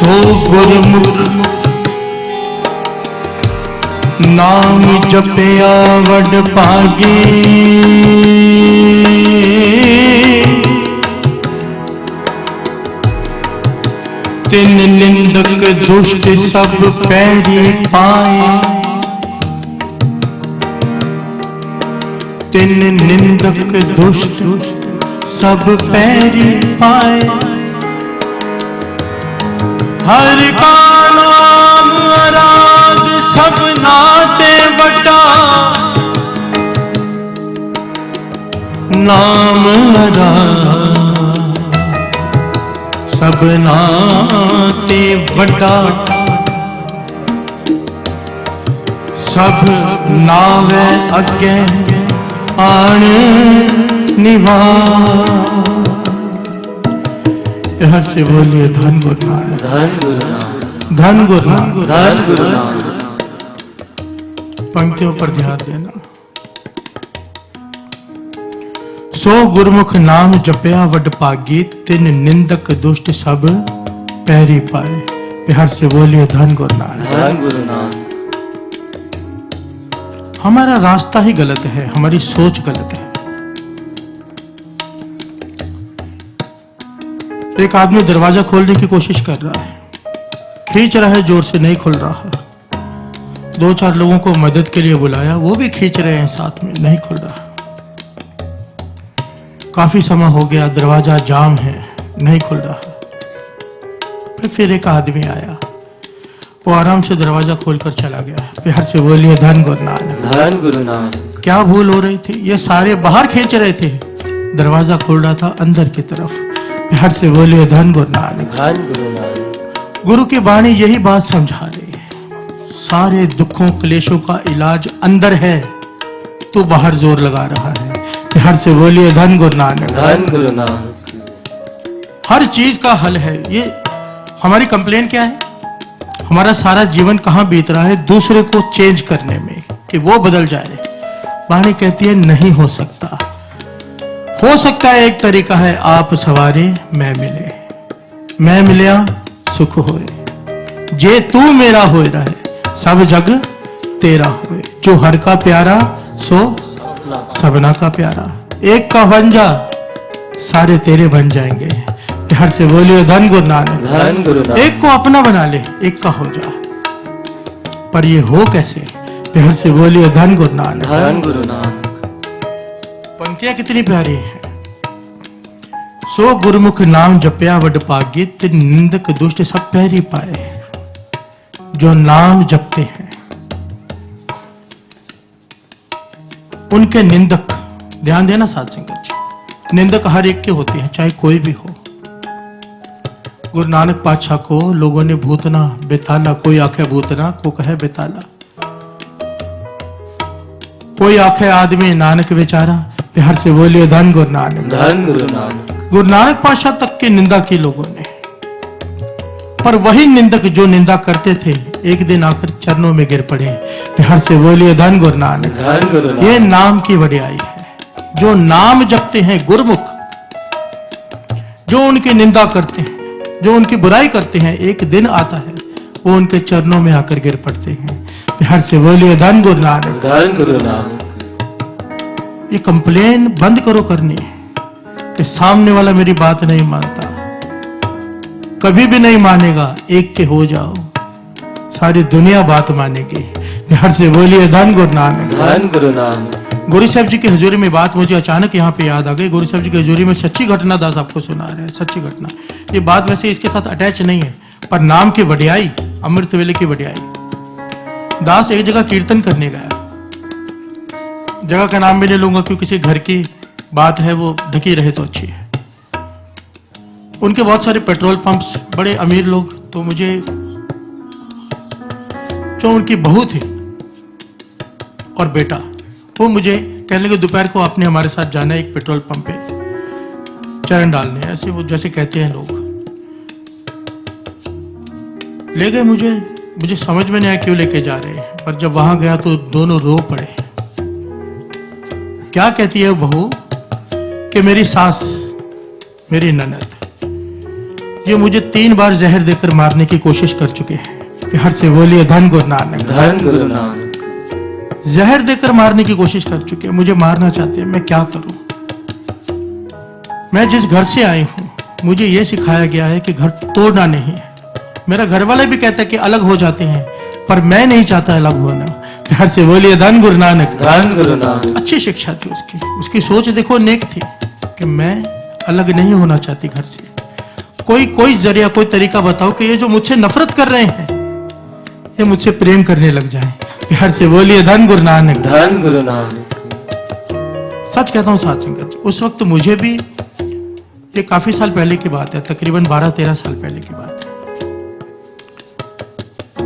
सो गुरमुख नाम जपया वड भागे, तिन निंदक दुष्ट सब पैरी पाए, तिन निंदक दुष्ट सब पैरी पाए। हर का नाम आराध सब नाते बटा, नाम आराध सब नाते बटा, सब नावे अगे आण निवास। हर से बोलिए धन गुरु नानक, धन गुरु नानक, धन गुरु नानक, धन गुरु नानक। पंक्तियों पर ध्यान देना। सो गुरमुख नाम जपया वड भागी, तिन निंदक दुष्ट सब पैरी पाए। प्यार से बोलिए धन गुरु नानक, धन गुरु नानक। हमारा रास्ता ही गलत है, हमारी सोच गलत है। एक आदमी दरवाजा खोलने की कोशिश कर रहा है, खींच रहा है, जोर से नहीं खुल रहा। दो चार लोगों को मदद के लिए बुलाया, वो भी खींच रहे हैं साथ में, नहीं खुल रहा। काफी समय हो गया, दरवाजा जाम है, नहीं खुल रहा। फिर एक आदमी आया, वो आराम से दरवाजा खोलकर चला गया। प्यार से बोलिए धन गुरु नानक, धन गुरु नानक। क्या भूल हो रही थी? ये सारे बाहर खींच रहे थे, दरवाजा खोल रहा था अंदर की तरफ। प्यार से बोलिए धन गुरु नानक, धन गुरु नानक। गुरु की वाणी यही बात समझा रही है। सारे दुखों क्लेशों का इलाज अंदर है, तू बाहर जोर लगा रहा है। प्यार से बोलिए धन गुरु नानक, धन गुरु नानक। हर चीज का हल है। ये हमारी कंप्लेन क्या है? हमारा सारा जीवन कहां बीत रहा है? दूसरे को चेंज करने में, कि वो बदल जाए। वाणी कहती है नहीं हो सकता। हो सकता है एक तरीका है, आप सवारे मैं मिले, मैं मिलया सुख होए, जे तू मेरा होए रहे, सब जग तेरा होए। जो हर का प्यारा सो सबना का प्यारा, एक का बन जा सारे तेरे बन जाएंगे। प्यार से बोलिए धन गुरु नानक, धन गुरु नानक। एक को अपना बना ले, एक का हो जा। पर ये हो कैसे? प्यार से बोलिए धन गुरु नानक, धन गुरु नानक। पंक्तियां कितनी प्यारी है। सो गुरमुख नाम जपया वड भागी, तिन निंदक दुष्ट सब पैरी पाए। जो नाम जपते हैं उनके निंदक, ध्यान देना साध संगत जी, निंदक हर एक के होते हैं, चाहे कोई भी हो। गुरु नानक पातशाह को लोगों ने भूतना बेताला, कोई आखे भूतना, को कहे बेताला, कोई आखे आदमी नानक बेचारा। प्यार से बोलिए धन गुरु नानक, धन गुरु नानक। गुरु नानक पातशाह तक की निंदा की लोगों ने, पर वही निंदक जो निंदा करते थे एक दिन आकर चरणों में गिर पड़े। प्यार से बोलिए धन गुरु नानक, धन गुरु नानक। ये नाम की वडियाई है। जो नाम जपते हैं गुरमुख, जो उनकी निंदा करते हैं, जो उनकी बुराई करते हैं, एक दिन आता है वो उनके चरणों में आकर गिर पड़ते हैं। प्यार से बोलिए धन गुरु नानक, धन गुरु नानक। ये कंप्लेन बंद करो करनी कि सामने वाला मेरी बात नहीं मानता, कभी भी नहीं मानेगा। एक के हो जाओ, सारी दुनिया बात मानेगी। प्यार से बोलिए धन गुरु नानक, धन गुरु नानक। गुरु साहब जी की हजूरी में बात मुझे अचानक यहाँ पे याद आ गई। गुरु साहब जी की हजूरी में सच्ची घटना दास आपको सुना रहे हैं, सच्ची घटना। ये बात वैसे इसके साथ अटैच नहीं है, पर नाम की वडियाई, अमृत वेले की वडियाई। दास एक जगह कीर्तन करने गया, जगह का नाम भी नहीं लूंगा क्योंकि किसी घर की बात है, वो ढकी रहे तो अच्छी है। उनके बहुत सारे पेट्रोल पंप्स, बड़े अमीर लोग। तो मुझे जो उनकी बहू थी और बेटा, वो मुझे कहने लगे दोपहर को आपने हमारे साथ जाना है एक पेट्रोल पंप पे चरण डालने, ऐसे वो जैसे कहते हैं लोग। ले गए मुझे समझ में नहीं आया क्यों लेके जा रहे हैं, पर जब वहां गया तो दोनों रो पड़े। क्या कहती है बहू कि मेरी सास, मेरी ननद जो मुझे 3 बार जहर देकर मारने की कोशिश कर चुके हैं। प्यार से बोलिए धन गुरु नानक। धन गुरु नानक। जहर देकर मारने की कोशिश कर चुके हैं, मुझे मारना चाहते हैं, मैं क्या करूं? मैं जिस घर से आई हूं, मुझे यह सिखाया गया है कि घर तोड़ना नहीं है। मेरा घर वाला भी कहता है कि अलग हो जाते हैं, पर मैं नहीं चाहता अलग होना। प्यार से बोलिए धन गुरु नानक। धन गुरु नानक। अच्छी शिक्षा थी उसकी सोच देखो नेक थी कि मैं अलग नहीं होना चाहती घर से। कोई जरिया, कोई तरीका बताओ कि ये जो मुझसे नफरत कर रहे हैं ये मुझसे प्रेम करने लग जाएं। प्यार से बोलिए धन गुरु नानक। धन गुरु नानक। सच कहता हूं साथ संगत, उस वक्त मुझे भी, ये काफी साल पहले की बात है, तकरीबन 12-13 साल पहले की बात है,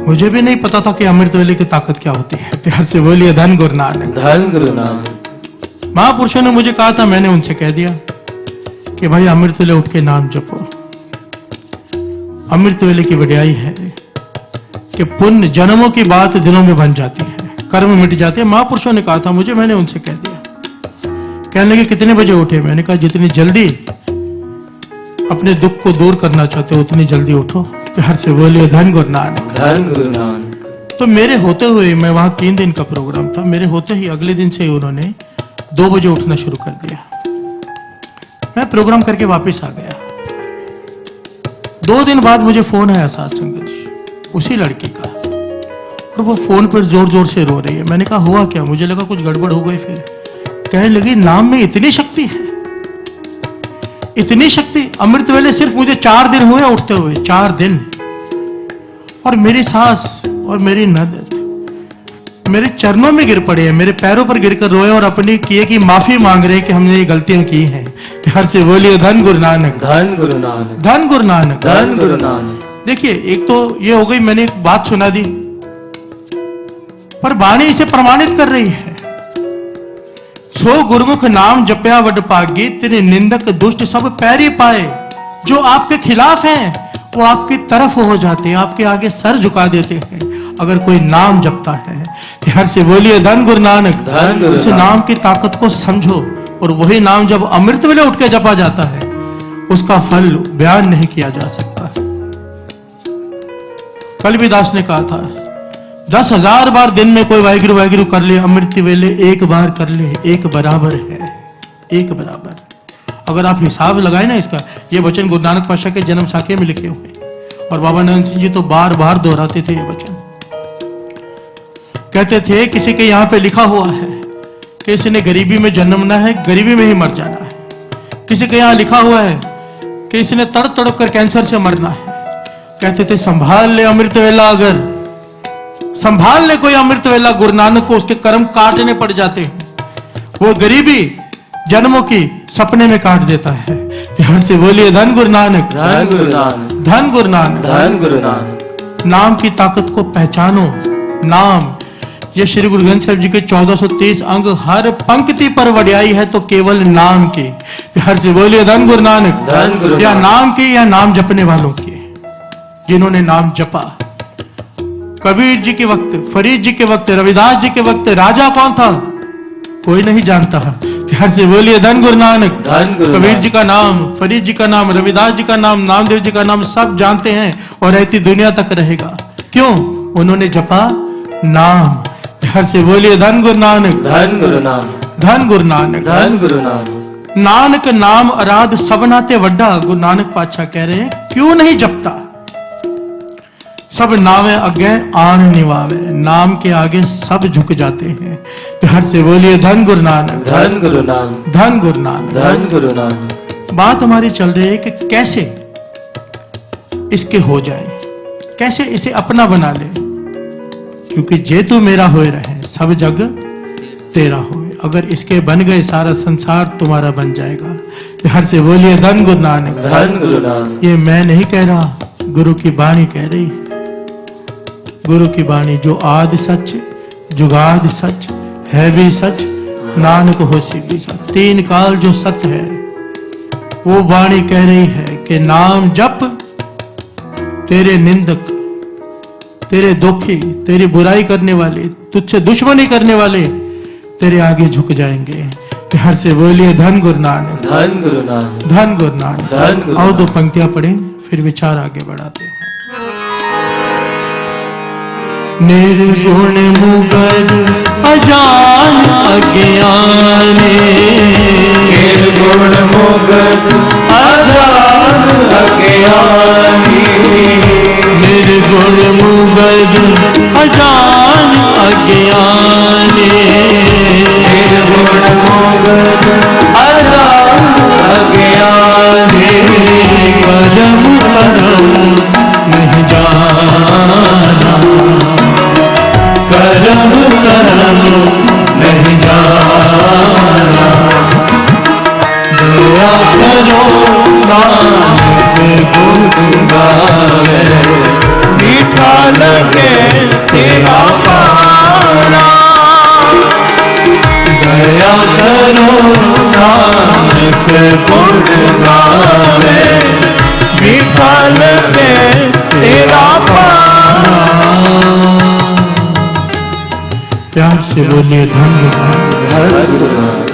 मुझे भी नहीं पता था कि अमृत वेले की ताकत क्या होती है। प्यार से बोलिए धन गुरु नानक। धन गुरु नानक। महापुरुषों ने मुझे कहा था, मैंने उनसे कह दिया कि भाई अमृत वेले उठ के नाम जपो। अमृत वेले की वड्याई है कि पुण्य जन्मों की बात दिनों में बन जाती है, कर्म मिट जाते हैं। महापुरुषों ने कहा था मुझे, मैंने उनसे कह दिया। कहने लगे कितने बजे उठे? मैंने कहा जितनी जल्दी अपने दुख को दूर करना चाहते हो उतनी जल्दी उठो। प्यार से बोलिए धन गुरु नानक। धन गुरु नानक। तो मेरे होते हुए, मैं वहां 3 दिन का प्रोग्राम था, मेरे होते ही अगले दिन से ही उन्होंने 2 बजे उठना शुरू कर दिया। मैं प्रोग्राम करके वापस आ गया। 2 दिन बाद मुझे फोन आया साथ संगत जी, उसी लड़की का, और वो फोन पर जोर जोर से रो रही है। मैंने कहा हुआ क्या? मुझे लगा कुछ गड़बड़ हो गई। फिर कहने लगी नाम में इतनी शक्ति है, इतनी शक्ति। अमृत वेले सिर्फ मुझे 4 दिन हुए उठते हुए, 4 दिन। और मेरी सास और मेरी ननद मेरे चरणों में गिर पड़े हैं, मेरे पैरों पर गिरकर रोए और अपनी किए की माफी मांग रहे हैं कि हमने ये गलतियां की हैं। प्यार से बोलिए धन गुरु नानक। धन गुरु नानक। धन गुरु नानक। धन गुरु नानक। देखिए, एक तो ये हो गई, मैंने एक बात सुना दी, पर वाणी इसे प्रमाणित कर रही है। सो गुरुमुख नाम जपया वड पागे, तेरे निंदक दुष्ट सब पैरी पाए। जो आपके खिलाफ हैं वो आपकी तरफ हो जाते हैं, आपके आगे सर झुका देते हैं अगर कोई नाम जपता है। प्यार से बोलिए धन गुरु नानक। धन गुरु इस नानक। नाम की ताकत को समझो, और वही नाम जब अमृत वेले उठ के जपा जाता है उसका फल बयान नहीं किया जा सकता। कलबीदास ने कहा था 10,000 बार दिन में कोई वाहिगुरु वाहिगुरु कर ले, अमृत वेले एक बार कर ले, एक बराबर है, एक बराबर। अगर आप हिसाब लगाए ना इसका, ये वचन गुरु नानक पातशाह के जन्म साखे में लिखे हुए, और बाबा नानक सिंह जी तो बार बार दोहराते थे ये वचन। कहते थे किसी के यहाँ पे लिखा हुआ है कि इसने गरीबी में जन्मना है, गरीबी में ही मर जाना है। किसी के यहाँ लिखा हुआ है कि इसने तड़प तड़प कर कैंसर से मरना है। कहते थे संभाल ले अमृत वेला, अगर संभाल ले कोई अमृत वेला, गुरु नानक को उसके कर्म काटने पड़ जाते हैं। वो गरीबी जन्मों की सपने में काट देता है। प्यार से बोलिए धन गुरु नानक। धन गुरु नानक। धन गुरु नानक। धन गुरु नानक। नाम की ताकत को पहचानो। नाम, ये श्री गुरु ग्रंथ साहिब जी के 1430 अंग, हर पंक्ति पर वड्याई है तो केवल नाम की। प्यार से बोलिए धन गुरु नानक। धन गुरु या नानक। नाम की या नाम जपने वालों की, जिन्होंने नाम जपा। कबीर जी के वक्त, फरीद जी के वक्त, रविदास जी के वक्त राजा कौन था कोई नहीं जानता। प्यार से बोलिए धन गुरु नानक। धन गुरु कबीर नानक। जी का नाम, फरीद जी का नाम, रविदास जी का नाम, नामदेव जी का नाम सब जानते हैं, और रहती दुनिया तक रहेगा। क्यों? उन्होंने जपा नाम। प्यार से बोलिए धन गुरु नानक। धन गुरु नानक। धन गुरु नानक। धन गुरु नानक। नानक नाम अराध सब नाते वड्डा। गुरु नानक पातशाह कह रहे हैं क्यों नहीं जपता? सब नावे अगे आन निवावे, नाम के आगे सब झुक जाते हैं। प्यार से बोलिए धन गुरु नानक। धन गुरु नानक। धन गुरु नानक। धन गुरु नानक। बात हमारी चल रही है कि कैसे इसके हो जाए, कैसे इसे अपना बना ले, क्योंकि जे तू मेरा होए रहे सब जग तेरा होए। अगर इसके बन गए सारा संसार तुम्हारा बन जाएगा। प्यार से बोलिए धन गुरु नानक। धन गुरु नानक। ये मैं नहीं कह रहा, गुरु की बाणी कह रही है। गुरु की बाणी, जो आदि सच जुगाद सच है भी सच, नानक होसी भी सच। 3 काल जो सत्य है वो वाणी कह रही है कि नाम जप, तेरे निंदक, तेरे दुखी, तेरी बुराई करने वाले, तुझसे दुश्मनी करने वाले तेरे आगे झुक जाएंगे। प्यार से बोलिए धन गुरु नानक, धन गुरु नानक, धन गुरु नानक। धन गुरु आओ 2 पंक्तियां पढ़ें, फिर विचार आगे बढ़ाते हैं। निर्गुण मुगध अजान अज्ञानी, निर्गुण मुगध अजान अज्ञानी, निर्गुण मुगध अजान अज्ञानी, निर्गुण मुगध अजान अज्ञानी, परम परम नहीं जाना, करम करम नहीं जाना, दया करो नानक गुण गावे, मीठा लगे तेरा पाना, दया करो नानक गुण गावे, मीठा लगे तेरा पाना। प्यार से बोलिए धन गुरु नानक, धन गुरु नानक,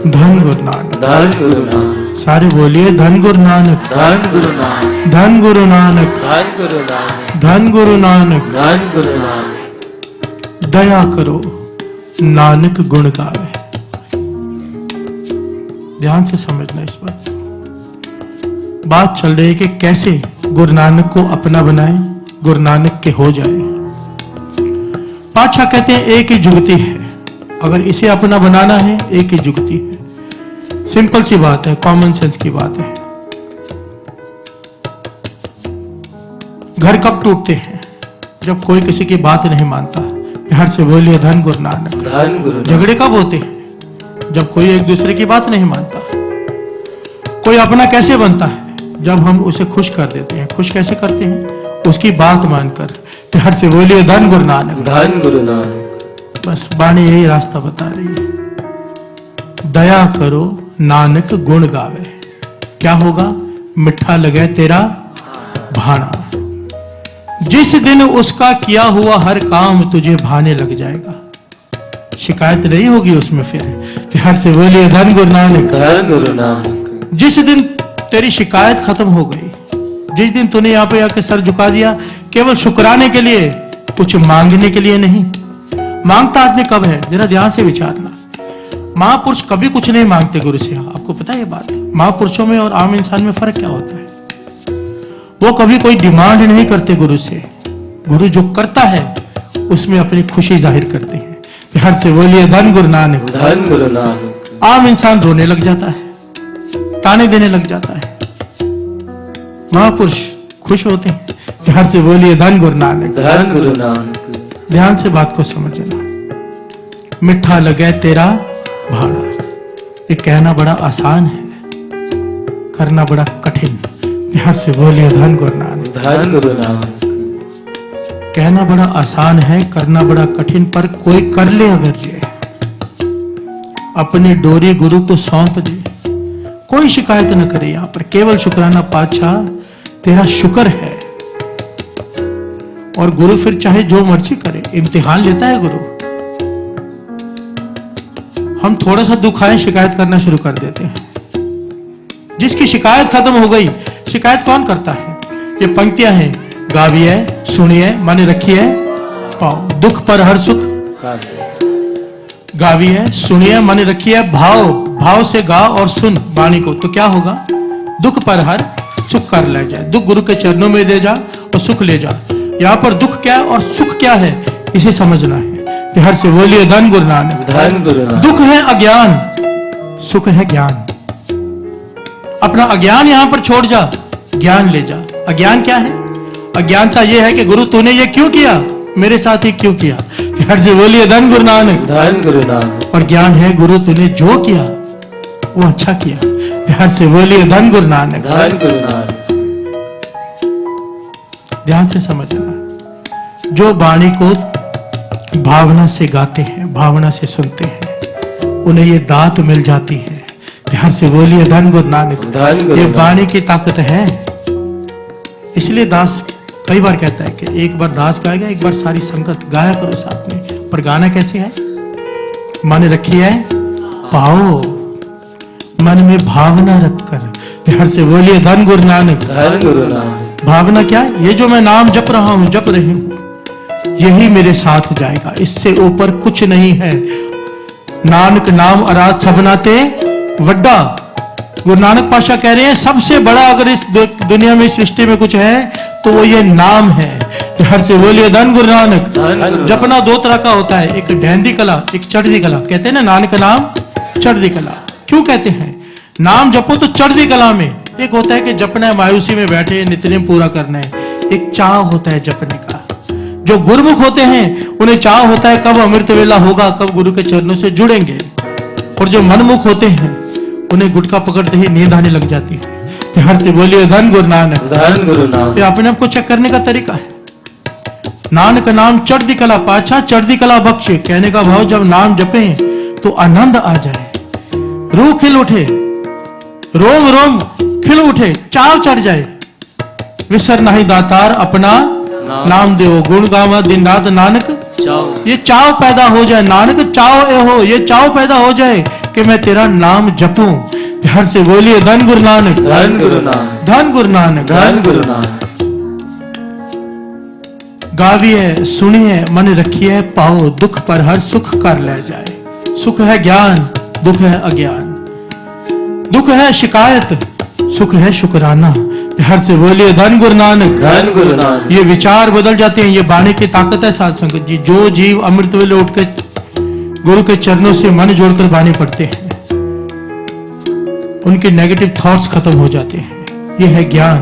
धन गुरु नानक। धन गुरु नानक, सारे बोलिए धन गुरु नानक, धन गुरु नानक, धन गुरु नानक, धन गुरु नानक, धन गुरु नानक। धन गुरु नानक। दया करो नानक गुण गावे। ध्यान से समझना इस बात चल रही है कि कैसे गुरु नानक को अपना बनाए, गुरु नानक के हो जाए। पातशाह कहते हैं एक ही जुगती है, अगर इसे अपना बनाना है एक ही जुगती है। सिंपल सी बात है, कॉमन सेंस की बात है। घर कब टूटते हैं? जब कोई किसी की बात नहीं मानता। प्यार से बोलिए धन गुरु नानक। धन गुरु नानक। झगड़े कब होते हैं? जब कोई एक दूसरे की बात नहीं मानता। कोई अपना कैसे बनता है? जब हम उसे खुश कर देते हैं। खुश कैसे करते हैं? उसकी बात मानकर। प्यार से बोलिए धन गुरु नानक। धन गुरु नानक। बस वाणी यही रास्ता बता रही है। दया करो नानक गुण गावे। क्या होगा? मिठा लगे तेरा भाना। जिस दिन उसका किया हुआ हर काम तुझे भाने लग जाएगा, शिकायत नहीं होगी उसमें फिर। प्यार से बोलिए धन गुरु नानक। धन गुरु नानक। जिस दिन तेरी शिकायत खत्म हो गई, जिस दिन तूने यहाँ पे आके सर झुका दिया केवल शुक्राने के लिए, कुछ मांगने के लिए नहीं। मांगता आदमी कब है? जरा ध्यान से विचारना। महापुरुष कभी कुछ नहीं मांगते गुरु से। आपको पता है ये बात? महापुरुषों में और आम इंसान में फर्क क्या होता है? वो कभी कोई डिमांड नहीं करते गुरु से। गुरु जो करता है उसमें अपनी खुशी जाहिर करते हैं। प्यार से बोलिए धन गुरु नानक। धन गुरु नानक। आम इंसान रोने लग जाता है, ताने देने लग जाता है। महापुरुष खुश होते हैं। प्यार से बोलिए धन गुरु नानक। धन गुरु नानक। ध्यान से बात को समझना। मिठा लगे तेरा भाना। ये कहना बड़ा आसान है, करना बड़ा कठिन। प्यार से बोलिए धन गुरु नानक। धन गुरु नानक। कहना बड़ा आसान है, करना बड़ा कठिन। पर कोई कर ले अगर ये, अपनी डोरी गुरु को सौंप दे, कोई शिकायत न करे। यहां पर केवल शुक्राना। पातशाह तेरा शुक्र है। और गुरु फिर चाहे जो मर्जी करे, इम्तिहान लेता है गुरु। हम थोड़ा सा दुख आए शिकायत करना शुरू कर देते हैं। जिसकी शिकायत खत्म हो गई, शिकायत कौन करता है? ये पंक्तियां हैं, गाविए सुनिए मन रखिए पाओ। दुख पर हर सुख गाविए सुनिए मन रखिए भाव। भाव से गा और सुन वाणी को, तो क्या होगा? दुख पर हर सुख कर ले जाए। दुख गुरु के चरणों में दे जा और सुख ले जा। यहाँ पर दुख क्या और सुख क्या है, इसे समझना है। प्यार से बोलिए धन गुरु नानक। धन गुरु नानक। दुख है अज्ञान, सुख है ज्ञान। अपना अज्ञान यहां पर छोड़ जा, ज्ञान ले जा। अज्ञान क्या है? अज्ञानता यह है कि गुरु तूने ये क्यों किया, मेरे साथ ही क्यों किया। प्यार से बोलिए धन गुरु नानक। धन गुरु नानक। और ज्ञान है गुरु तूने जो किया वो अच्छा किया। प्यार से बोलिए धन गुरु नानक। धन गुरु नानक। ध्यान से समझना। जो वाणी को भावना से गाते हैं, भावना से सुनते हैं, उन्हें ये दात मिल जाती है। प्यार से बोलिए धन गुरु नानक। धन गुरु ये नानक। वाणी की ताकत है। इसलिए दास कई बार कहता है कि एक बार दास गाएगा, एक बार सारी संगत गाया करो साथ में। पर गाना कैसे है? मन रखिए पाओ, मन में भावना रखकर। प्यार से बोलिए धन गुरु नानक। धन गुरु नानक। भावना क्या है? ये जो मैं नाम जप रहा हूं, जप रही हूं, यही मेरे साथ जाएगा, इससे ऊपर कुछ नहीं है। नानक नाम अराध सबनाते वड्डा। गुरु नानक पातशाह कह रहे हैं सबसे बड़ा अगर इस दुनिया में, सृष्टि में कुछ है तो वो ये नाम है। हर से बोलिए धन गुरु नानक। जपना दो तरह का होता है, एक ढहंदी कला, एक चढ़दी कला। कहते हैं ना नानक नाम चढ़दी कला। क्यों कहते हैं? नाम जपो तो चढ़दी कला में एक होता है कि जपना है, मायूसी में बैठे नित्यनेम पूरा करना है। एक चाह होता है जपने का। जो गुरुमुख होते हैं उन्हें चाह होता है कब अमृत वेला होगा, कब गुरु के चरणों से जुड़ेंगे। और जो मनमुख होते हैं उन्हें गुटका पकड़ते ही नींद आने लग जाती है। प्यार से बोलिए धन गुरु नानक। धन गुरु नानक। ये अपने आप को चेक करने का तरीका है। नानक नाम चढ़दी कला पाछा चढ़दी कला बख्शे। कहने का भाव जब नाम जपे तो आनंद आ जाए, रूह खिल उठे, रोम रोम खिल उठे, चाव चढ़ जाए। विसर नहीं दातार अपना नाम देव, गुण गावा दिन रात नानक चाव। ये चाव पैदा हो जाए, नानक चाव ए हो, ये चाव पैदा हो जाए कि मैं तेरा नाम जपूं। प्यार से बोलिए धन गुरु नानक। धन गुरु नानक। धन गुरु नानक। धन गुरु नानक। गाविए सुनिए मन रखिए पाओ, दुख पर हर सुख कर ले जाए। सुख है ज्ञान, दुख है अज्ञान। दुख है शिकायत, सुख है शुक्राना। प्यार से बोलिए धन गुरु नानक। धन गुरु नानक। ये विचार बदल जाते हैं, ये बाणी की ताकत है साध संगत जी। जो जीव अमृत वेले उठ के गुरु के चरणों से मन जोड़कर बाणी पढ़ते हैं, उनके नेगेटिव थॉट्स खत्म हो जाते हैं। ये है ज्ञान।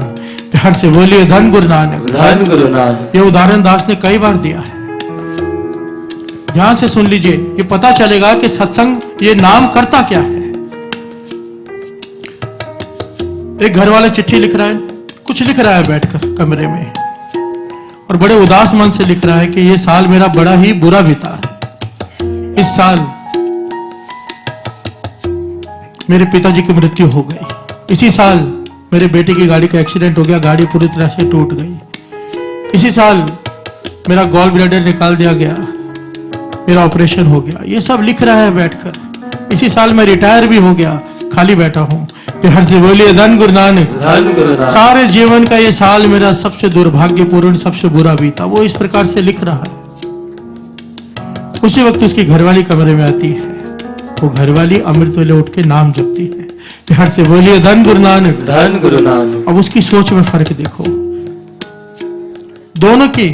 प्यार से बोलिए धन गुरु नानक। धन गुरु नानक। ये उदाहरण दास ने कई बार दिया है, ध्यान से सुन लीजिए, ये पता चलेगा कि सत्संग ये नाम करता क्या है। एक घर वाला चिट्ठी लिख रहा है, कुछ लिख रहा है बैठकर कमरे में, और बड़े उदास मन से लिख रहा है कि ये साल मेरा बड़ा ही बुरा बीता। इस साल मेरे पिताजी की मृत्यु हो गई। इसी साल मेरे बेटे की गाड़ी का एक्सीडेंट हो गया, गाड़ी पूरी तरह से टूट गई। इसी साल मेरा गॉल ब्लैडर निकाल दिया गया, मेरा ऑपरेशन हो गया। ये सब लिख रहा है बैठकर। इसी साल मैं रिटायर भी हो गया, खाली बैठा हूं। प्यार से बोलिए धन गुरु नानक। धन गुरु नानक। सारे जीवन का ये साल मेरा सबसे दुर्भाग्यपूर्ण, सबसे बुरा बीता। वो इस प्रकार से लिख रहा है। उसी वक्त उसकी घरवाली कमरे में आती है, वो घरवाली अमृत वेले उठ के नाम जपती है। प्यार से बोलिए धन गुरु नानक। धन गुरु नानक। अब उसकी सोच में फर्क देखो, दोनों की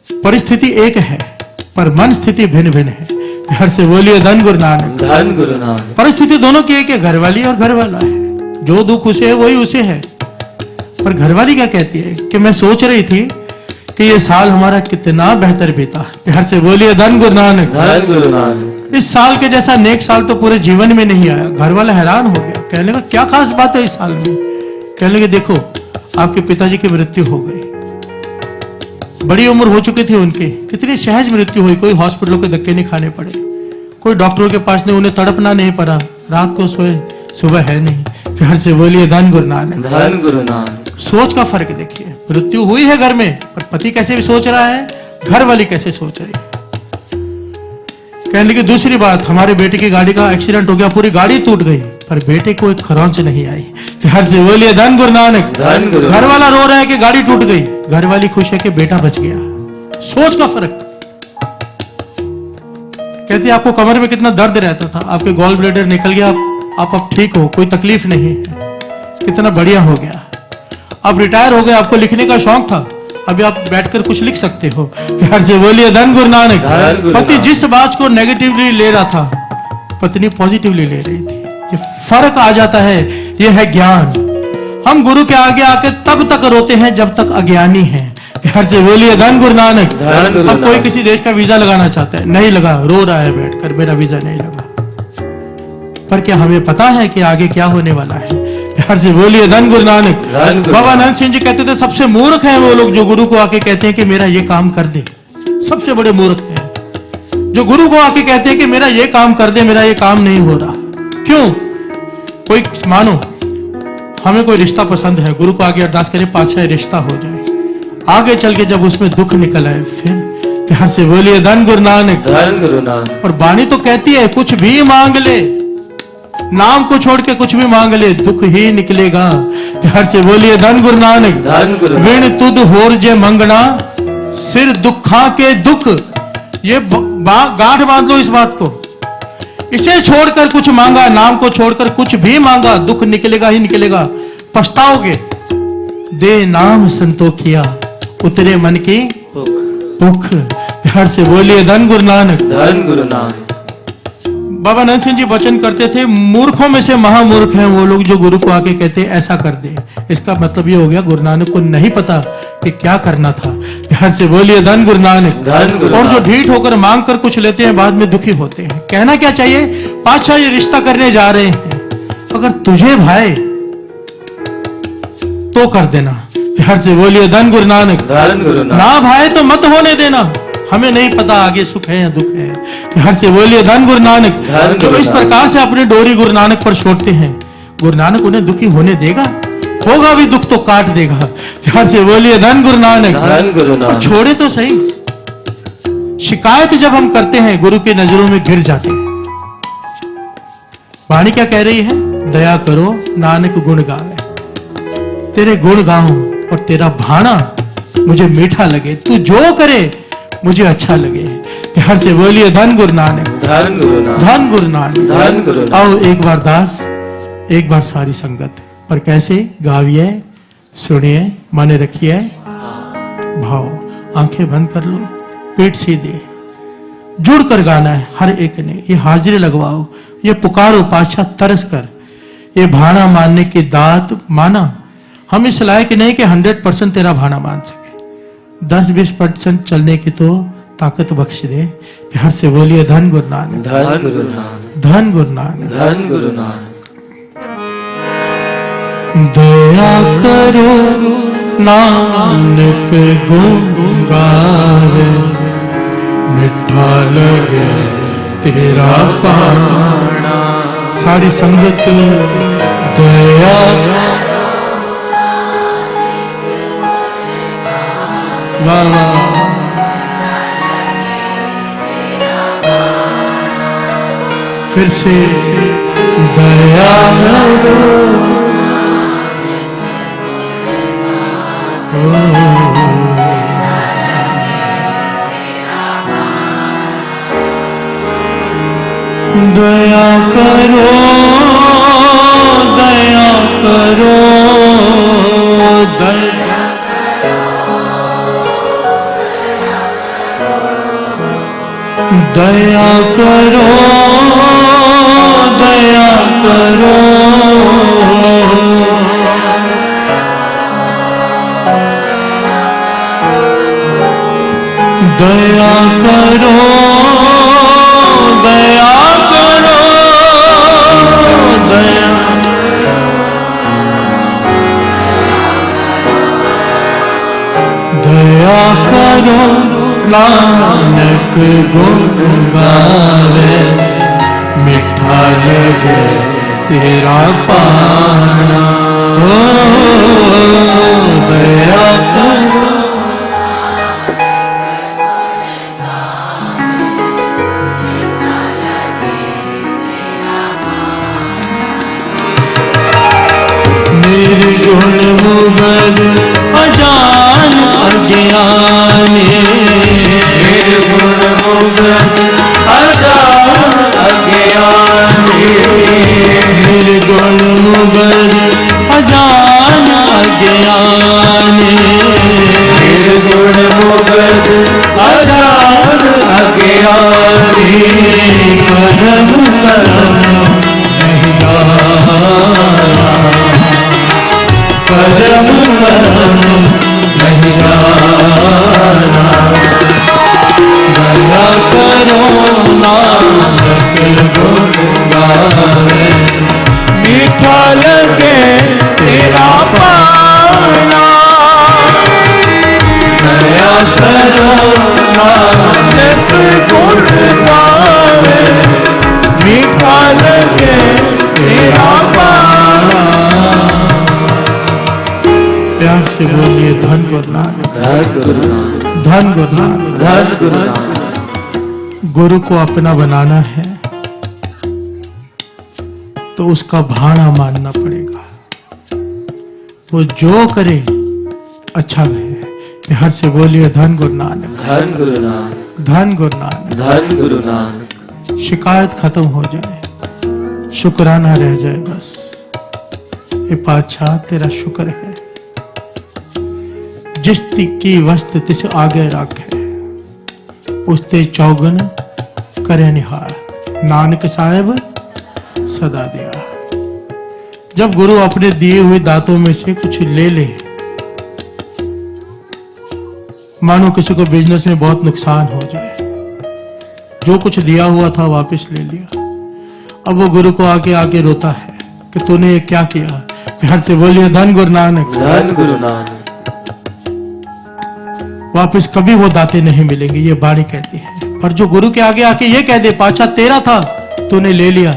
परिस्थिति एक है पर मन स्थिति भिन्न भिन्न है। प्यार से बोलिए धन गुरु नानक। धन गुरु नानक। परिस्थिति दोनों की एक है, घरवाली और घरवाला है। जो दुख उसे है वही उसे है। पर घरवाली क्या कहती है कि मैं सोच रही थी कि ये साल हमारा कितना बेहतर बीता। प्यार से बोलिए धन गुरु नानक। धन गुरु नानक। इस साल के जैसा नेक साल तो पूरे जीवन में नहीं आया। घर वाला हैरान हो गया, कहने लगा क्या खास बात है इस साल में? कहने लगे देखो आपके पिताजी की मृत्यु हो गई, बड़ी उम्र हो चुकी थी उनकी, कितनी सहज मृत्यु हुई, कोई हॉस्पिटलों के धक्के नहीं खाने पड़े, कोई डॉक्टरों के पास नहीं, उन्हें तड़पना नहीं पड़ा, रात को सोए सुबह है नहीं। प्यार से बोलिए धन गुरु नानक। धन गुरु नानक। सोच का फर्क देखिए, मृत्यु हुई है घर में पर पति कैसे भी सोच रहा है, घर वाली कैसे सोच रही है। कहने लगी दूसरी बात, हमारे बेटे की गाड़ी का एक्सीडेंट हो गया, पूरी गाड़ी टूट गई पर बेटे को एक खरोंच नहीं आई। प्यार से बोलिए धन गुरु नानक। धन गुरु। घर वाला रो रहा है कि गाड़ी टूट गई, घर वाली खुश है कि बेटा बच गया। सोच का फर्क। कहती आपको कमर में कितना दर्द रहता था, आपके गॉल ब्लैडर निकल गया, आप अब ठीक हो, कोई तकलीफ नहीं है, कितना बढ़िया हो गया। आप रिटायर हो गए, आपको लिखने का शौक था, अभी आप बैठकर कुछ लिख सकते हो। प्यार से बोलिए धन गुरु नानक। पति जिस बात को नेगेटिवली ले रहा था, पत्नी पॉजिटिवली ले रही थी। ये फर्क आ जाता है, ये है ज्ञान। हम गुरु के आगे आके तब तक रोते हैं जब तक अज्ञानी हैं। प्यार से बोलिए धन गुरु नानक। अब कोई किसी देश का वीजा लगाना चाहता है, नहीं लगा, रो रहा है बैठकर मेरा वीजा नहीं लगा। पर क्या हमें पता है कि आगे क्या होने वाला है? प्यार से बोलिए धन गुरु नानक। बाबा नानक सिंह जी कहते थे सबसे मूर्ख हैं वो लोग जो गुरु को आके कहते हैं कि मेरा ये काम कर दे। सबसे बड़े मूर्ख हैं जो गुरु को आके कहते हैं कि मेरा ये काम कर दे, मेरा ये काम नहीं हो रहा। क्यों? कोई मानो हमें कोई रिश्ता पसंद है, गुरु को आगे अरदास करें पाछा रिश्ता हो जाए, आगे चल के जब उसमें दुख निकल आए फिर प्यार से बोलिए धन गुरु नानक। धन गुरु नानक। और वाणी तो कहती है कुछ भी मांग ले, नाम को छोड़ के कुछ भी मांग ले, दुख ही निकलेगा। प्यार से बोलिए धन गुरु नानक। धन गुरु नानक। विण तुद होर जे मंगना, सिर दुखा के दुख। ये गांठ बांध लो इस बात को। इसे छोड़कर कुछ मांगा, नाम को छोड़कर कुछ भी मांगा, दुख निकलेगा ही निकलेगा, पछताओगे। दे नाम संतोखिया, उतरे मन की दुख। प्यार से बोलिए धन गुरु नानक। धन गुरु नानक। बाबा नंद सिंह जी वचन करते थे, मूर्खों में से महामूर्ख हैं वो लोग जो गुरु को आके कहते ऐसा कर दे। इसका मतलब ये हो गया गुरु नानक को नहीं पता कि क्या करना था। प्यार से बोलिए धन गुरु नानक। धन गुरु और जो नानक। ढीठ होकर मांग कर कुछ लेते हैं बाद में दुखी होते हैं। कहना क्या चाहिए, पातशाह ये रिश्ता करने जा रहे हैं, अगर तुझे भाई तो कर देना। प्यार से बोलिए धन गुरु नानक। धन गुरु नानक। ना भाई तो मत होने देना, हमें नहीं पता आगे सुख है या दुख है। प्यार से बोलिए धन गुरु नानक। धन जो गुरु इस नानक। प्रकार से अपनी डोरी गुरु नानक पर छोड़ते हैं, गुरु नानक उन्हें दुखी होने देगा? होगा भी दुख तो काट देगा। प्यार से बोलिए धन गुरु नानक। धन गुरु और नानक। छोड़े तो सही, शिकायत जब हम करते हैं गुरु की नजरों में गिर जाते हैं। वाणी क्या कह रही है, दया करो नानक गुण गावे। तेरे गुण गाऊं और तेरा भाना मुझे मीठा लगे, तू जो करे मुझे अच्छा लगे। प्यार से बोलिए धन गुरु नानक। धन गुरु नानक। धन गुरु नानक। धन गुरु नानक। आओ एक बार दास, एक बार सारी संगत, पर कैसे गाविए, सुनिए, माने रखिए भाव। आंखें बंद कर लो, पेट सीधे, जुड़ कर गाना है हर एक ने। ये हाजिरी लगवाओ, ये पुकारो पातशाह तरस कर। ये भाना मानने की दात माना, हम इस लायक नहीं कि 100% तेरा भाना मान सके, 10-20% चलने की तो ताकत बख्श दे। प्यार से बोलिए धन गुरु नानक। धन गुरु नानक। धन गुरु नानक। धन गुरु नानक। दया करो नानक गुण गावे, मिठा लगे तेरा पाना। सारी संगत दया वाह वाह। फिर से दया करो, दया करो, दया करो, दया दया करो, दया करो। दया करो, दया करो, दया दया करो नानक गुण गावे, मिठा लगे तेरा पाना। ओ दया करो, निर्गुण मुगध अजान अज्ञानी, निर्गुण मुगध अजान अज्ञानी, निर्गुण मुगध अजान अज्ञानी, निर्गुण मुगध अजान अज्ञानी। करम करम नहीं जाना, करम करम नहीं जाना। दया करो नानक गुण गावे, मीठा लगे तेरा पाना। दया करो नानक गुण गावे, मीठा लगे तेरा पाना। प्यार से बोलिए धन गुरु नानक। धन गुरु नानक। धन गुरु नानक। धन गुरु नानक। गुरु को अपना बनाना है तो उसका भाणा मानना पड़ेगा। वो जो करे अच्छा है। प्यार से बोलिए धन गुरु नानक। धन गुरु नानक। धन गुरु नानक। धन गुरु नानक। शिकायत खत्म हो जाए, शुक्राना रह जाए बस। ये पातशाह तेरा शुक्र है, जिस की वस्त तिस आगे रखे, उसते चौगुन करे निहार। नानक साहेब सदा दिया। जब गुरु अपने दिए हुए दांतों में से कुछ ले ले, मानो किसी को बिजनेस में बहुत नुकसान हो जाए, जो कुछ दिया हुआ था वापस ले लिया। अब वो गुरु को आके आके रोता है कि तूने ये क्या किया। प्यार से बोलिए धन गुरु नानक। धन गुरु नानक। वापस कभी वो दाते नहीं मिलेंगे, ये बाणी कहती है। पर जो गुरु के आगे आके ये कह दे पाछा तेरा था तूने ले लिया,